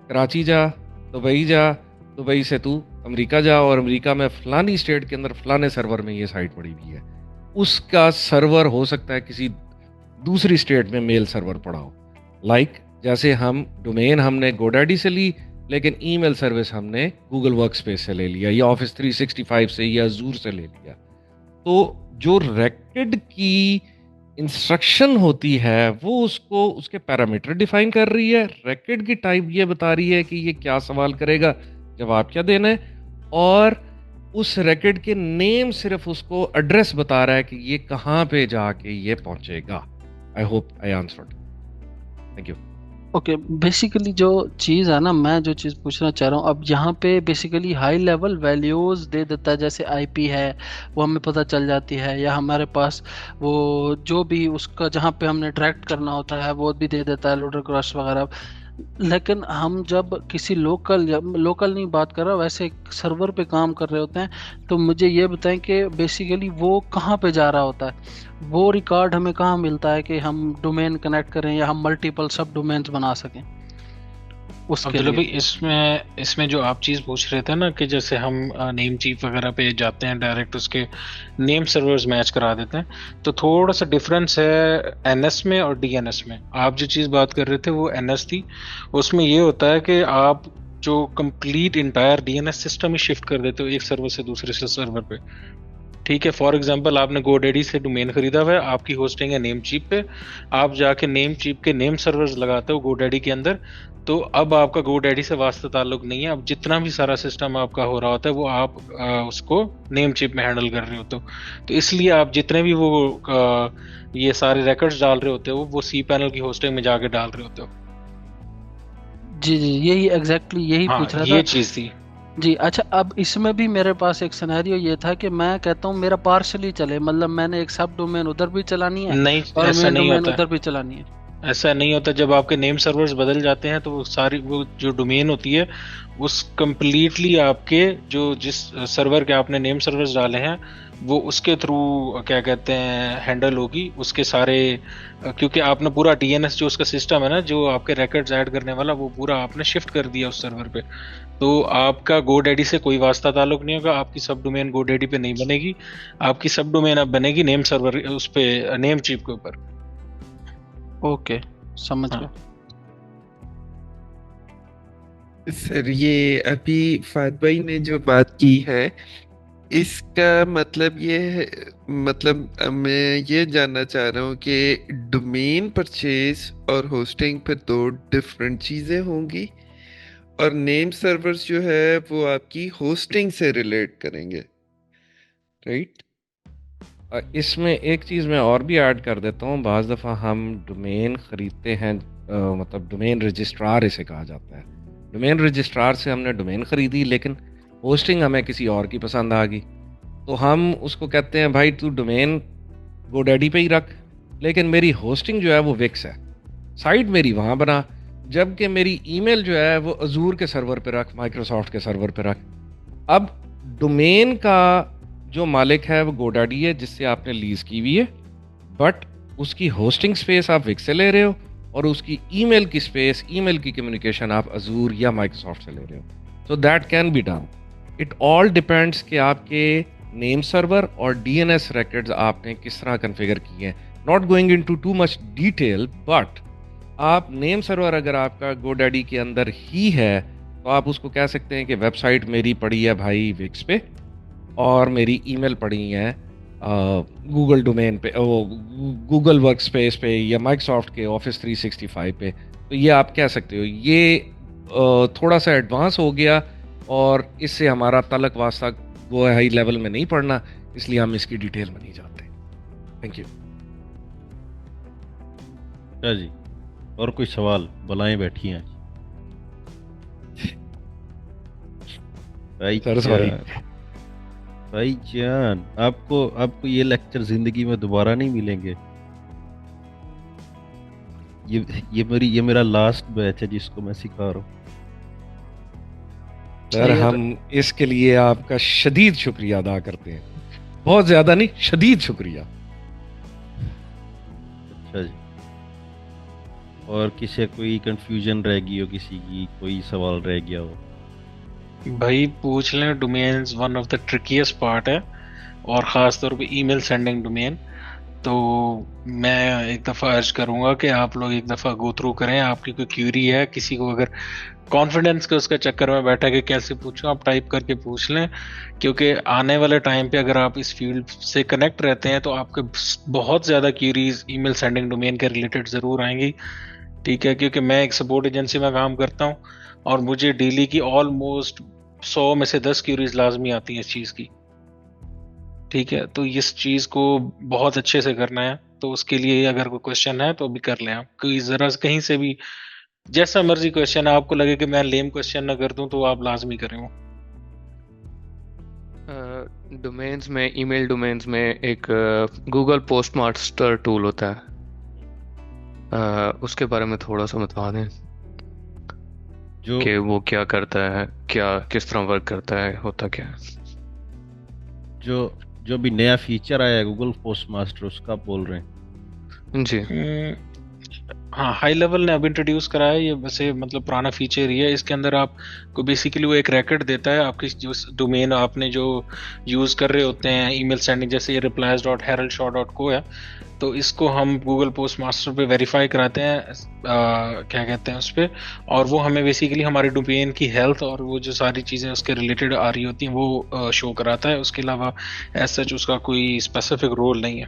कराची जा, दुबई जा, दुबई से तू अमेरिका जा, और अमेरिका में फलानी स्टेट के अंदर फलाने सर्वर में ये साइट पड़ी हुई है। उसका सर्वर हो सकता है किसी दूसरी स्टेट में मेल सर्वर पड़ा हो। जैसे हम डोमेन हमने गोडैडी से ली, लेकिन ईमेल सर्विस हमने गूगल वर्कस्पेस से ले लिया, या ऑफिस 365 से, या अजूर से ले लिया। तो जो रेकॉर्ड की इंस्ट्रक्शन होती है वो उसको उसके पैरामीटर डिफाइन कर रही है। रेकॉर्ड की टाइप ये बता रही है कि ये क्या सवाल करेगा, जवाब क्या देना है, और उस रेकॉर्ड के नेम सिर्फ उसको एड्रेस बता रहा है कि ये कहाँ पे जाके ये पहुंचेगा। I hope I answered. Thank you. Okay, basically जो चीज़ है ना, मैं जो चीज़ पूछना चाह रहा हूँ, अब यहाँ पे बेसिकली हाई लेवल वैल्यूज़ दे देता है, जैसे आईपी है वो हमें पता चल जाती है, या हमारे पास वो जो भी उसका जहाँ पे हमने ट्रैक करना होता है वो भी दे देता है, लोडर क्रॉस वगैरह। लेकिन हम जब किसी लोकल नहीं बात कर रहा, वैसे सर्वर पे काम कर रहे होते हैं, तो मुझे ये बताएं कि बेसिकली वो कहाँ पे जा रहा होता है, वो रिकॉर्ड हमें कहाँ मिलता है कि हम डोमेन कनेक्ट करें या हम मल्टीपल सब डोमेन्स बना सकें उसके अब्दुल्ला लिए। भाई, इसमें जो आप चीज़ पूछ रहे थे ना कि जैसे हम नेम चीफ वगैरह पे जाते हैं, डायरेक्ट उसके नेम सर्वर्स मैच करा देते हैं, तो थोड़ा सा डिफरेंस है एनएस में और डीएनएस में। आप जो चीज़ बात कर रहे थे वो एनएस थी। उसमें ये होता है कि आप जो कंप्लीट इंटायर डीएनएस सिस्टम ही शिफ्ट कर देते हो एक सर्वर से दूसरे से सर्वर पे। ठीक है, फॉर एग्जांपल आपने गोडेडी से डोमेन खरीदा हुआ है, आपकी होस्टिंग है नेम चीप पे, आप जाके नेम चीप के नेम सर्वर्स लगाते हो गोडेडी के अंदर, तो अब आपका गोडेडी से वास्ता ताल्लुक नहीं है। अब जितना भी सारा सिस्टम आपका हो रहा होता है वो आप उसको नेम चिप में हैंडल कर रहे होते हो। तो इसलिए आप जितने भी वो ये सारे रिकॉर्ड्स डाल रहे होते हो वो सी पैनल की होस्टिंग में जाके डाल रहे होते हो। जी जी, यही एग्जैक्टली यही हाँ, पूछ रहा ये था चीज़ थी। जी। अच्छा, अब इसमें भी मेरे पास एक सिनेरियो ये था कि मैं कहता हूँ मेरा पार्शली चले, मतलब मैंने एक सब डोमेन उधर भी चलानी है नहीं, और ऐसा मेन नहीं डोमेन होता है। उधर भी चलानी है। ऐसा नहीं होता। जब आपके नेम सर्वर्स बदल जाते हैं तो वो सारी वो जो डोमेन होती है उस कंप्लीटली आपके जो जिस सर्वर के आपने नेम सर्वर्स डाले हैं वो उसके थ्रू क्या कहते हैं हैंडल होगी उसके सारे, क्योंकि आपने पूरा डीएनएस जो उसका सिस्टम है ना जो आपके रिकॉर्ड्स ऐड करने वाला वो पूरा आपने शिफ्ट कर दिया उस सर्वर पे। तो आपका गोडैडी से कोई वास्ता ताल्लुक नहीं होगा, आपकी सब डोमेन गोडैडी पे नहीं बनेगी, आपकी सब डोमेन अब बनेगी नेम सर्वर उस पे नेम चीप के ऊपर। ओके, समझ हाँ। गया। सर ये अभी फात भाई ने जो बात की है इसका मतलब ये है, मतलब मैं ये जानना चाह रहा हूँ कि डोमेन परचेज और होस्टिंग पर दो डिफरेंट चीज़ें होंगी, और नेम सर्वर्स जो है वो आपकी होस्टिंग से रिलेट करेंगे, राइट? इसमें एक चीज़ मैं और भी ऐड कर देता हूँ। बाज़ दफ़ा हम डोमेन ख़रीदते हैं, मतलब डोमेन रजिस्ट्रार इसे कहा जाता है। डोमेन रजिस्ट्रार से हमने डोमेन ख़रीदी, लेकिन होस्टिंग हमें किसी और की पसंद आ गई, तो हम उसको कहते हैं भाई तू डोमेन गोडैडी पे ही रख, लेकिन मेरी होस्टिंग जो है वो विक्स है, साइट मेरी वहाँ बना, जबकि मेरी ईमेल जो है वो अजूर के सर्वर पे रख, माइक्रोसॉफ्ट के सर्वर पे रख। अब डोमेन का जो मालिक है वो गोडैडी है जिससे आपने लीज की हुई है, बट उसकी होस्टिंग स्पेस आप विक्स से ले रहे हो, और उसकी ईमेल की स्पेस, ईमेल की कम्युनिकेशन आप अजूर या माइक्रोसॉफ्ट से ले रहे हो। So that can be done. It all depends कि आपके नेम सर्वर और डीएनएस रिकॉर्ड्स आपने किस तरह कॉन्फ़िगर किए हैं। Not going into too much detail, but आप नेम सर्वर अगर आपका गोडैडी के अंदर ही है तो आप उसको कह सकते हैं कि वेबसाइट मेरी पड़ी है भाई विक्स पे, और मेरी ईमेल पड़ी है गूगल डोमेन पे, गूगल वर्क स्पेस पे, या माइक्रोसॉफ्ट के ऑफिस 365 पे। तो ये आप कह सकते हो। ये थोड़ा सा एडवांस हो गया, और इससे हमारा तलक वास्ता वो हाई लेवल में नहीं पढ़ना, इसलिए हम इसकी डिटेल में नहीं जाते। Thank you. क्या जी? और कोई सवाल? बलाएं बैठी हैं भाई सर सॉरी। जान। भाई जान, आपको आपको ये लेक्चर जिंदगी में दोबारा नहीं मिलेंगे। ये मेरा लास्ट बैच है जिसको मैं सिखा रहा हूँ। सर सही है। हम इसके लिए आपका शदीद शुक्रिया अदा करते हैं, बहुत ज्यादा नहीं, शदीद शुक्रिया। अच्छा जी, और किसी कोई कंफ्यूजन रह गई हो, किसी की कोई सवाल रह गया हो? भाई पूछ लें, domains one of the ट्रिकीएस्ट part है, और ख़ास तौर पे ईमेल सेंडिंग डोमेन। तो मैं एक दफ़ा अर्ज करूंगा कि आप लोग एक दफ़ा गो थ्रू करें। आपकी कोई क्यूरी है, किसी को अगर कॉन्फिडेंस के उसके चक्कर में बैठा कि कैसे पूछूं, आप टाइप करके पूछ लें, क्योंकि आने वाले टाइम पे अगर आप इस फील्ड से कनेक्ट रहते हैं तो आपके बहुत ज़्यादा क्यूरीज ईमेल सेंडिंग डोमेन के रिलेटेड ज़रूर आएंगी। ठीक है, क्योंकि मैं एक सपोर्ट एजेंसी में काम करता हूँ और मुझे डेली की ऑलमोस्ट 100 में से 10 क्यूरीज लाजमी आती हैं इस चीज़ की। ठीक है, तो इस चीज़ को बहुत अच्छे से करना है। तो उसके लिए अगर कोई क्वेश्चन है तो भी कर लें आप, कोई ज़रा कहीं से भी जैसा मर्जी क्वेश्चन है, आपको लगे कि मैं लेम क्वेश्चन ना कर दूं तो आप लाजमी करें वो। डोमेन्स में, ईमेल डोमेन्स में एक गूगल पोस्ट मास्टर टूल होता है, उसके बारे में थोड़ा सा बता दें जो कि वो क्या करता है, क्या किस तरह वर्क करता है, होता क्या है। जो जो भी नया फीचर आया है गूगल पोस्ट मास्टर, उसका आप बोल रहे हैं? जी। हाँ, हाई लेवल ने अब इंट्रोड्यूस करा है ये, वैसे मतलब पुराना फीचर ही है। इसके अंदर आपको बेसिकली वो एक रैकेट देता है, आपकी जो डोमेन आपने जो यूज़ कर रहे होते हैं ईमेल सेंडिंग, जैसे ये replies.heraldshaw.co है, तो इसको हम गूगल पोस्ट मास्टर पे वेरीफाई कराते हैं, क्या कहते हैं उस पर, और वो हमें बेसिकली हमारी डोमेन की हेल्थ और वो जो सारी चीज़ें उसके रिलेटेड आ रही होती हैं वो शो कराता है। उसके अलावा एज सच उसका कोई स्पेसिफिक रोल नहीं है।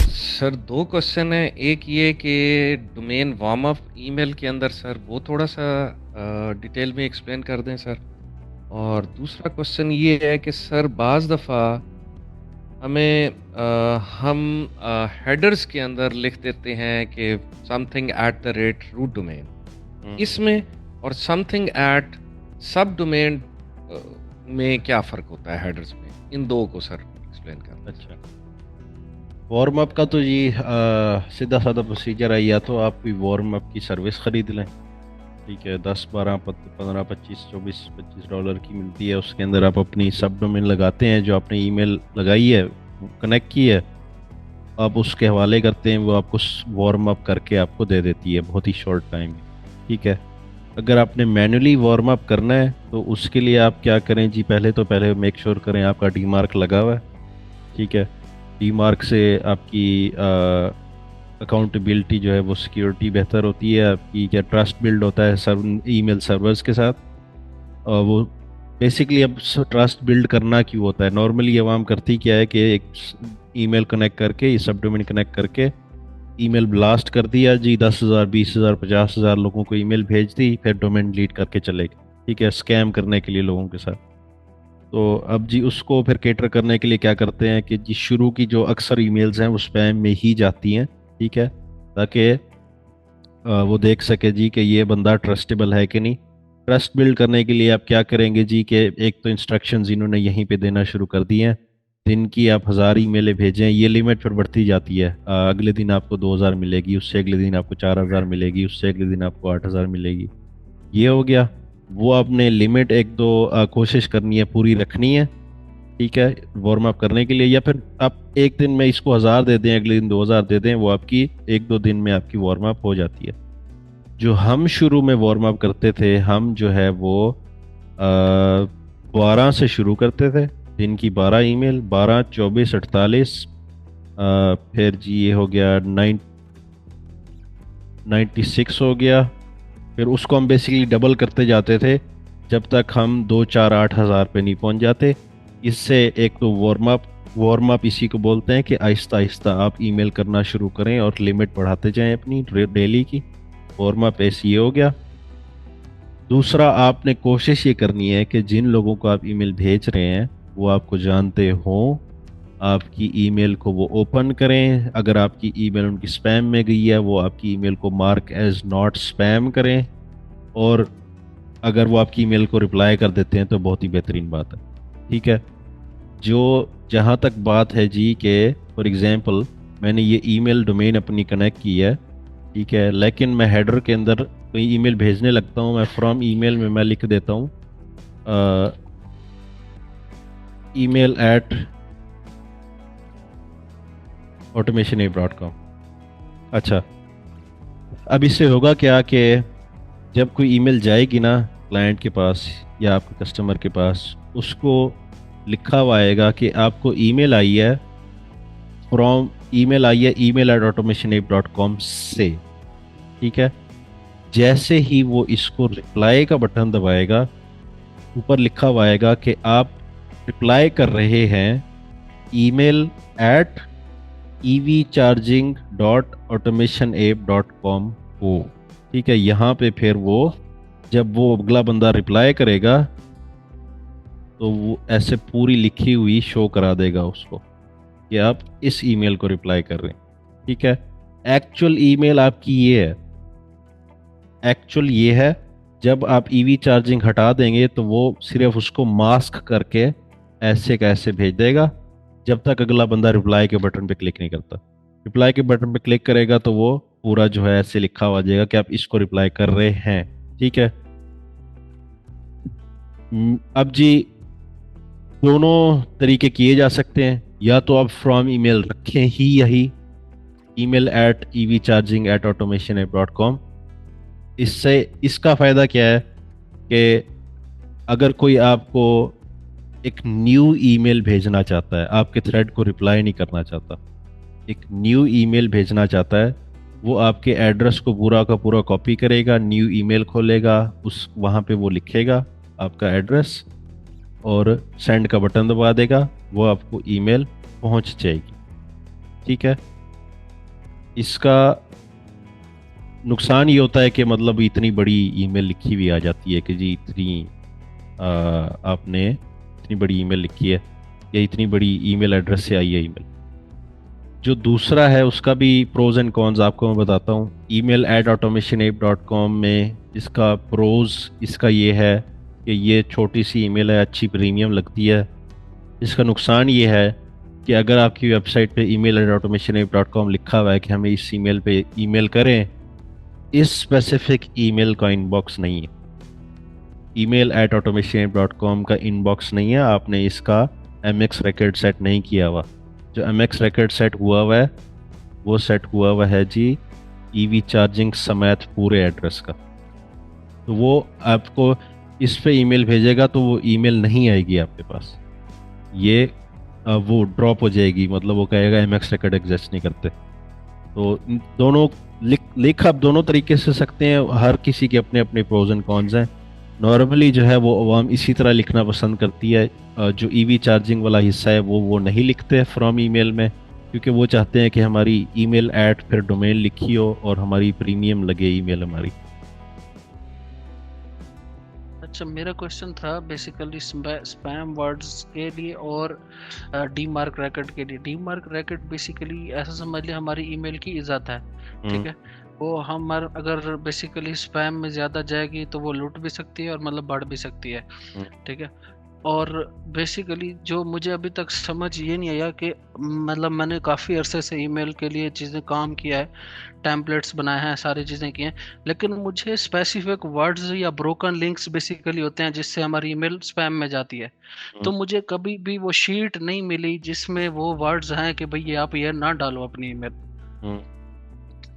सर दो क्वेश्चन है, एक ये कि डोमेन वार्म अप ईमेल के अंदर सर वो थोड़ा सा डिटेल में एक्सप्लेन कर दें सर। और दूसरा क्वेश्चन ये है कि सर बाज़ दफ़ा हमें हम हेडर्स के अंदर लिख देते हैं कि something at the rate root domain, इसमें और समथिंग एट सब डोमेन में क्या फ़र्क होता है हेडर्स में? इन दो को सर एक्सप्लेन कर। अच्छा, वार्म अप का तो जी सीधा साधा प्रोसीजर है, या तो आप कोई वार्म अप की सर्विस ख़रीद लें। ठीक है, 10 12 15 25 24 25 डॉलर की मिलती है। उसके अंदर आप अपनी सब डोमेन लगाते हैं, जो आपने ईमेल लगाई है, कनेक्ट की है, आप उसके हवाले करते हैं, वो आपको वार्म अप करके आपको दे देती है बहुत ही शॉर्ट टाइम में। ठीक है, अगर आपने मैनुअली वार्म अप करना है तो उसके लिए आप क्या करें जी, पहले मेक श्योर करें आपका डी मार्क लगा हुआ है। ठीक है, डी मार्क से आपकी अकाउंटेबिलिटी जो है वो सिक्योरिटी बेहतर होती है आपकी, क्या ट्रस्ट बिल्ड होता है ईमेल सर्वर्स के साथ। और वो बेसिकली अब ट्रस्ट बिल्ड करना क्यों होता है, नॉर्मली आवाम करती क्या है कि एक ईमेल कनेक्ट करके, ये सब डोमेन कनेक्ट करके ईमेल ब्लास्ट कर दिया जी, 10,000 20,000 50,000 लोगों को ईमेल भेज दी, फिर डोमेन डिलीट करके चले गए। ठीक है, स्कैम करने के लिए लोगों के साथ। तो अब जी उसको फिर केटर करने के लिए क्या करते हैं कि जी शुरू की जो अक्सर ईमेल्स हैं वो स्पैम में ही जाती हैं। ठीक है, ताकि वो देख सके जी कि ये बंदा ट्रस्टेबल है कि नहीं। ट्रस्ट बिल्ड करने के लिए आप क्या करेंगे जी कि एक तो इंस्ट्रक्शंस इन्होंने यहीं पे देना शुरू कर दिए हैं। दिन की आप 1000 ईमेलें भेजें, ये लिमिट फिर बढ़ती जाती है। अगले दिन आपको 2000 मिलेगी, उससे अगले दिन आपको 4000 मिलेगी, उससे अगले दिन आपको 8000 मिलेगी। ये हो गया। वो आपने लिमिट एक दो कोशिश करनी है, पूरी रखनी है। ठीक है, वार्म अप करने के लिए, या फिर आप एक दिन में इसको 1000 दे दें, अगले दिन 2000 दे दें, वो आपकी एक दो दिन में आपकी वार्म अप हो जाती है। जो हम शुरू में वार्म अप करते थे, हम जो है वो 12 से शुरू करते थे, दिन की 12 ईमेल, 12 24 48, फिर जी ये हो गया 96 हो गया। फिर उसको हम बेसिकली डबल करते जाते थे जब तक हम 2 4 8 हज़ार पे नहीं पहुंच जाते। इससे एक तो वार्म अप इसी को बोलते हैं कि आहिस्ता आहिस्ता आप ईमेल करना शुरू करें और लिमिट बढ़ाते जाएं अपनी डेली की। वार्म अप ऐसे ये हो गया। दूसरा, आपने कोशिश ये करनी है कि जिन लोगों को आप ईमेल भेज रहे हैं वो आपको जानते हों, आपकी ईमेल को वो ओपन करें। अगर आपकी ईमेल उनकी स्पैम में गई है, वो आपकी ईमेल को मार्क एज नॉट स्पैम करें, और अगर वो आपकी ईमेल को रिप्लाई कर देते हैं तो बहुत ही बेहतरीन बात है। ठीक है, जो जहाँ तक बात है जी के फॉर एग्ज़ाम्पल मैंने ये ईमेल डोमेन अपनी कनेक्ट की है, ठीक है, लेकिन मैं हेडर के अंदर कोई ईमेल भेजने लगता हूँ, मैं फ्रॉम ईमेल में मैं लिख देता हूँ email at automationapp.com। अच्छा, अब इससे होगा क्या कि जब कोई ईमेल जाएगी ना क्लाइंट के पास या आपके कस्टमर के पास, उसको लिखा हुआ आएगा कि आपको ईमेल आई है फ्रॉम email@automationapp.com से। ठीक है, जैसे ही वो इसको रिप्लाई का बटन दबाएगा, ऊपर लिखा हुआ आएगा कि आप रिप्लाई कर रहे हैं email@evcharging.automationapp.com को। ठीक है, यहाँ पे फिर वो जब वो अगला बंदा रिप्लाई करेगा तो वो ऐसे पूरी लिखी हुई शो करा देगा उसको कि आप इस ईमेल को रिप्लाई कर रहे हैं। ठीक है, एक्चुअल ईमेल आपकी ये है, एक्चुअल ये है। जब आप ईवी चार्जिंग हटा देंगे तो वो सिर्फ उसको मास्क करके ऐसे कैसे भेज देगा, जब तक अगला बंदा रिप्लाई के बटन पे क्लिक नहीं करता। रिप्लाई के बटन पे क्लिक करेगा तो वो पूरा जो है ऐसे लिखा हुआ जाएगा कि आप इसको रिप्लाई कर रहे हैं। ठीक है, अब जी दोनों तरीके किए जा सकते हैं, या तो आप फ्रॉम ईमेल रखें ही यही email@evcharging@automationapp.com। इससे इसका फ़ायदा क्या है कि अगर कोई आपको एक न्यू ईमेल भेजना चाहता है, आपके थ्रेड को रिप्लाई नहीं करना चाहता, एक न्यू ईमेल भेजना चाहता है, वो आपके एड्रेस को पूरा का पूरा कॉपी करेगा, न्यू ईमेल खोलेगा, उस वहाँ पे वो लिखेगा आपका एड्रेस और सेंड का बटन दबा देगा, वो आपको ईमेल पहुँच जाएगी। ठीक है, इसका नुकसान ये होता है कि मतलब इतनी बड़ी ईमेल लिखी हुई आ जाती है कि जी इतनी आपने इतनी बड़ी ईमेल लिखी है या इतनी बड़ी ईमेल एड्रेस से आई है ईमेल। जो दूसरा है उसका भी प्रोज एंड कॉन्स आपको मैं बताता हूँ। email@automationapp.com में इसका प्रोज इसका ये है कि ये छोटी सी ईमेल है, अच्छी प्रीमियम लगती है। इसका नुकसान ये है कि अगर आपकी वेबसाइट पे email@automationapp.com लिखा हुआ है कि हमें इस ईमेल पे ईमेल करें, इस स्पेसिफिक ईमेल का इनबॉक्स नहीं है, email@automationapp.com का इनबॉक्स नहीं है, आपने इसका MX record सेट नहीं किया हुआ। जो MX record सेट हुआ हुआ है वो सेट हुआ हुआ है जी EV चार्जिंग समेत पूरे एड्रेस का। तो वो आपको इस पे ईमेल भेजेगा तो वो ईमेल नहीं आएगी आपके पास, ये वो ड्रॉप हो जाएगी, मतलब वो कहेगा MX record एग्जिस्ट नहीं करते। तो दोनों लिख आप दोनों तरीके से सकते हैं, हर किसी के अपने अपने प्रोज एंड कॉन्स हैं। नॉर्मली जो है वो अवाम इसी तरह लिखना पसंद करती है। जो ईवी चार्जिंग वाला हिस्सा है वो नहीं लिखते फ्रॉम ईमेल में, क्योंकि वो चाहते हैं कि हमारी ईमेल ऐट फिर डोमेन लिखी हो और हमारी प्रीमियम लगे ईमेल हमारी। अच्छा, मेरा क्वेश्चन था बेसिकली स्पैम वर्ड्स के लिए और डीमार्क रैकेट के लिए। डीमार्क रैकेट बेसिकली ऐसा समझ लिया हमारी ईमेल की इज्जत है, ठीक है। वो हमार अगर बेसिकली स्पैम में ज़्यादा जाएगी तो वो लूट भी सकती है और मतलब बढ़ भी सकती है, ठीक है। और बेसिकली जो मुझे अभी तक समझ ये नहीं आया कि मतलब मैंने काफ़ी अरसे से ईमेल के लिए चीज़ें काम किया है, टेम्पलेट्स बनाए हैं, सारी चीज़ें की हैं, लेकिन मुझे स्पेसिफिक वर्ड्स या ब्रोकन लिंक्स बेसिकली होते हैं जिससे हमारी ईमेल स्पैम में जाती है। तो मुझे कभी भी वो शीट नहीं मिली जिसमें वो वर्ड्स हैं कि भाई आप ये ना डालो अपनी ईमेल।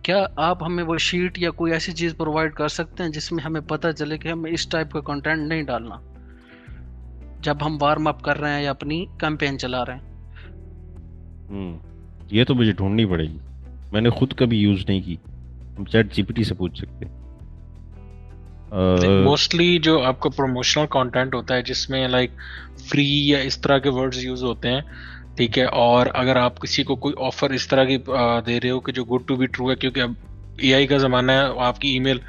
क्या आप हमें वो शीट या कोई ऐसी चीज़ प्रोवाइड कर सकते हैं जिसमें हमें पता चले कि हमें इस टाइप का कंटेंट नहीं डालना जब हम वार्म अप कर रहे हैं या अपनी कैंपेन चला रहे हैं? ये तो मुझे ढूंढनी पड़ेगी, मैंने खुद कभी यूज नहीं की। हम चैट जीपीटी से पूछ सकते हैं। मोस्टली जो आपका प्रमोशनल कंटेंट होता है जिसमें लाइक फ्री या इस तरह के वर्ड्स यूज होते हैं, ठीक है। और अगर आप किसी को कोई ऑफर इस तरह की दे रहे हो कि जो गुड टू बी ट्रू है, क्योंकि अब एआई का ज़माना है, आपकी ईमेल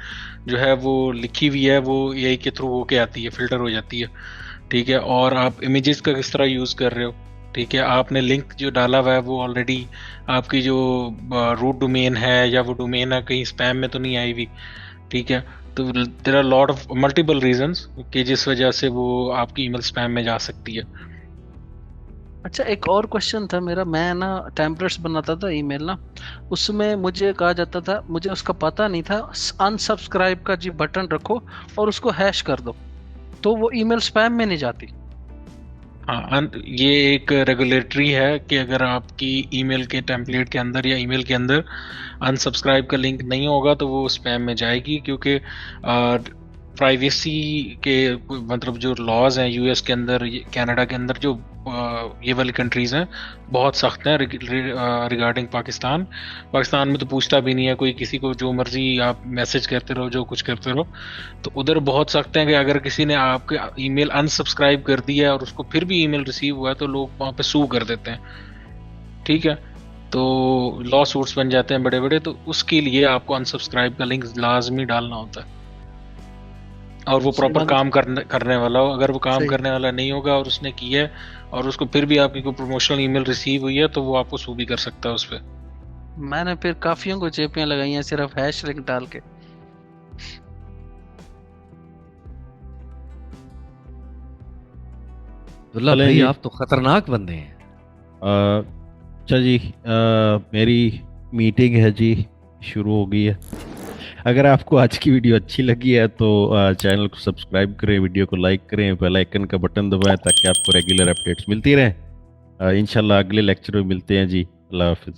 जो है वो लिखी हुई है वो एआई के थ्रू होके आती है, फिल्टर हो जाती है, ठीक है। और आप इमेजेस का किस तरह यूज़ कर रहे हो, ठीक है, आपने लिंक जो डाला हुआ है वो ऑलरेडी आपकी जो रूट डोमेन है या वो डोमेन है कहीं स्पैम में तो नहीं आई हुई, ठीक है। तो there are lot of multiple reasons कि जिस वजह से वो आपकी ईमेल स्पैम में जा सकती है। अच्छा, एक और क्वेश्चन था मेरा। मैं ना टेम्पलेट्स बनाता था ईमेल ना, उसमें मुझे कहा जाता था, मुझे उसका पता नहीं था, अनसब्सक्राइब का जी बटन रखो और उसको हैश कर दो, तो वो ईमेल स्पैम में नहीं जाती। हाँ, ये एक रेगुलेटरी है कि अगर आपकी ईमेल के टेम्पलेट के अंदर या ईमेल के अंदर अनसब्सक्राइब का लिंक नहीं होगा तो वो स्पैम में जाएगी, क्योंकि प्राइवेसी के मतलब जो लॉज हैं यूएस के अंदर, कनाडा के अंदर, जो ये वाली कंट्रीज हैं बहुत सख्त हैं रिगार्डिंग पाकिस्तान। पाकिस्तान में तो पूछता भी नहीं है कोई किसी को, जो मर्जी आप मैसेज करते रहो, जो कुछ करते रहो। तो उधर बहुत सख्त हैं कि अगर किसी ने आपके ईमेल अनसब्सक्राइब कर दिया है और उसको फिर भी ईमेल रिसीव हुआ है तो लोग वहाँ पे सू कर देते हैं, ठीक है। तो लॉ सूट्स बन जाते हैं बड़े बड़े, तो उसके लिए आपको अनसब्सक्राइब का लिंक लाजमी डालना होता है, और वो प्रॉपर काम करने वाला हो। अगर वो काम करने वाला नहीं होगा और उसने किया है और उसको फिर भी आपकी कोई प्रमोशनल ईमेल रिसीव हुई है तो वो आपको सू भी कर सकता है उस पर। मैंने फिर काफियों को चेपियां लगाई हैं सिर्फ हैश लिंक डाल के। दुल्ला भाई आप तो खतरनाक बंदे हैं। अच्छा जी, मेरी मीटिंग है जी, शुरू हो गई है। अगर आपको आज की वीडियो अच्छी लगी है तो चैनल को सब्सक्राइब करें, वीडियो को लाइक करें, बेल आइकन का बटन दबाएं ताकि आपको रेगुलर अपडेट्स मिलती रहें। इंशाल्लाह अगले लेक्चर में मिलते हैं जी। अल्लाह हाफिज़।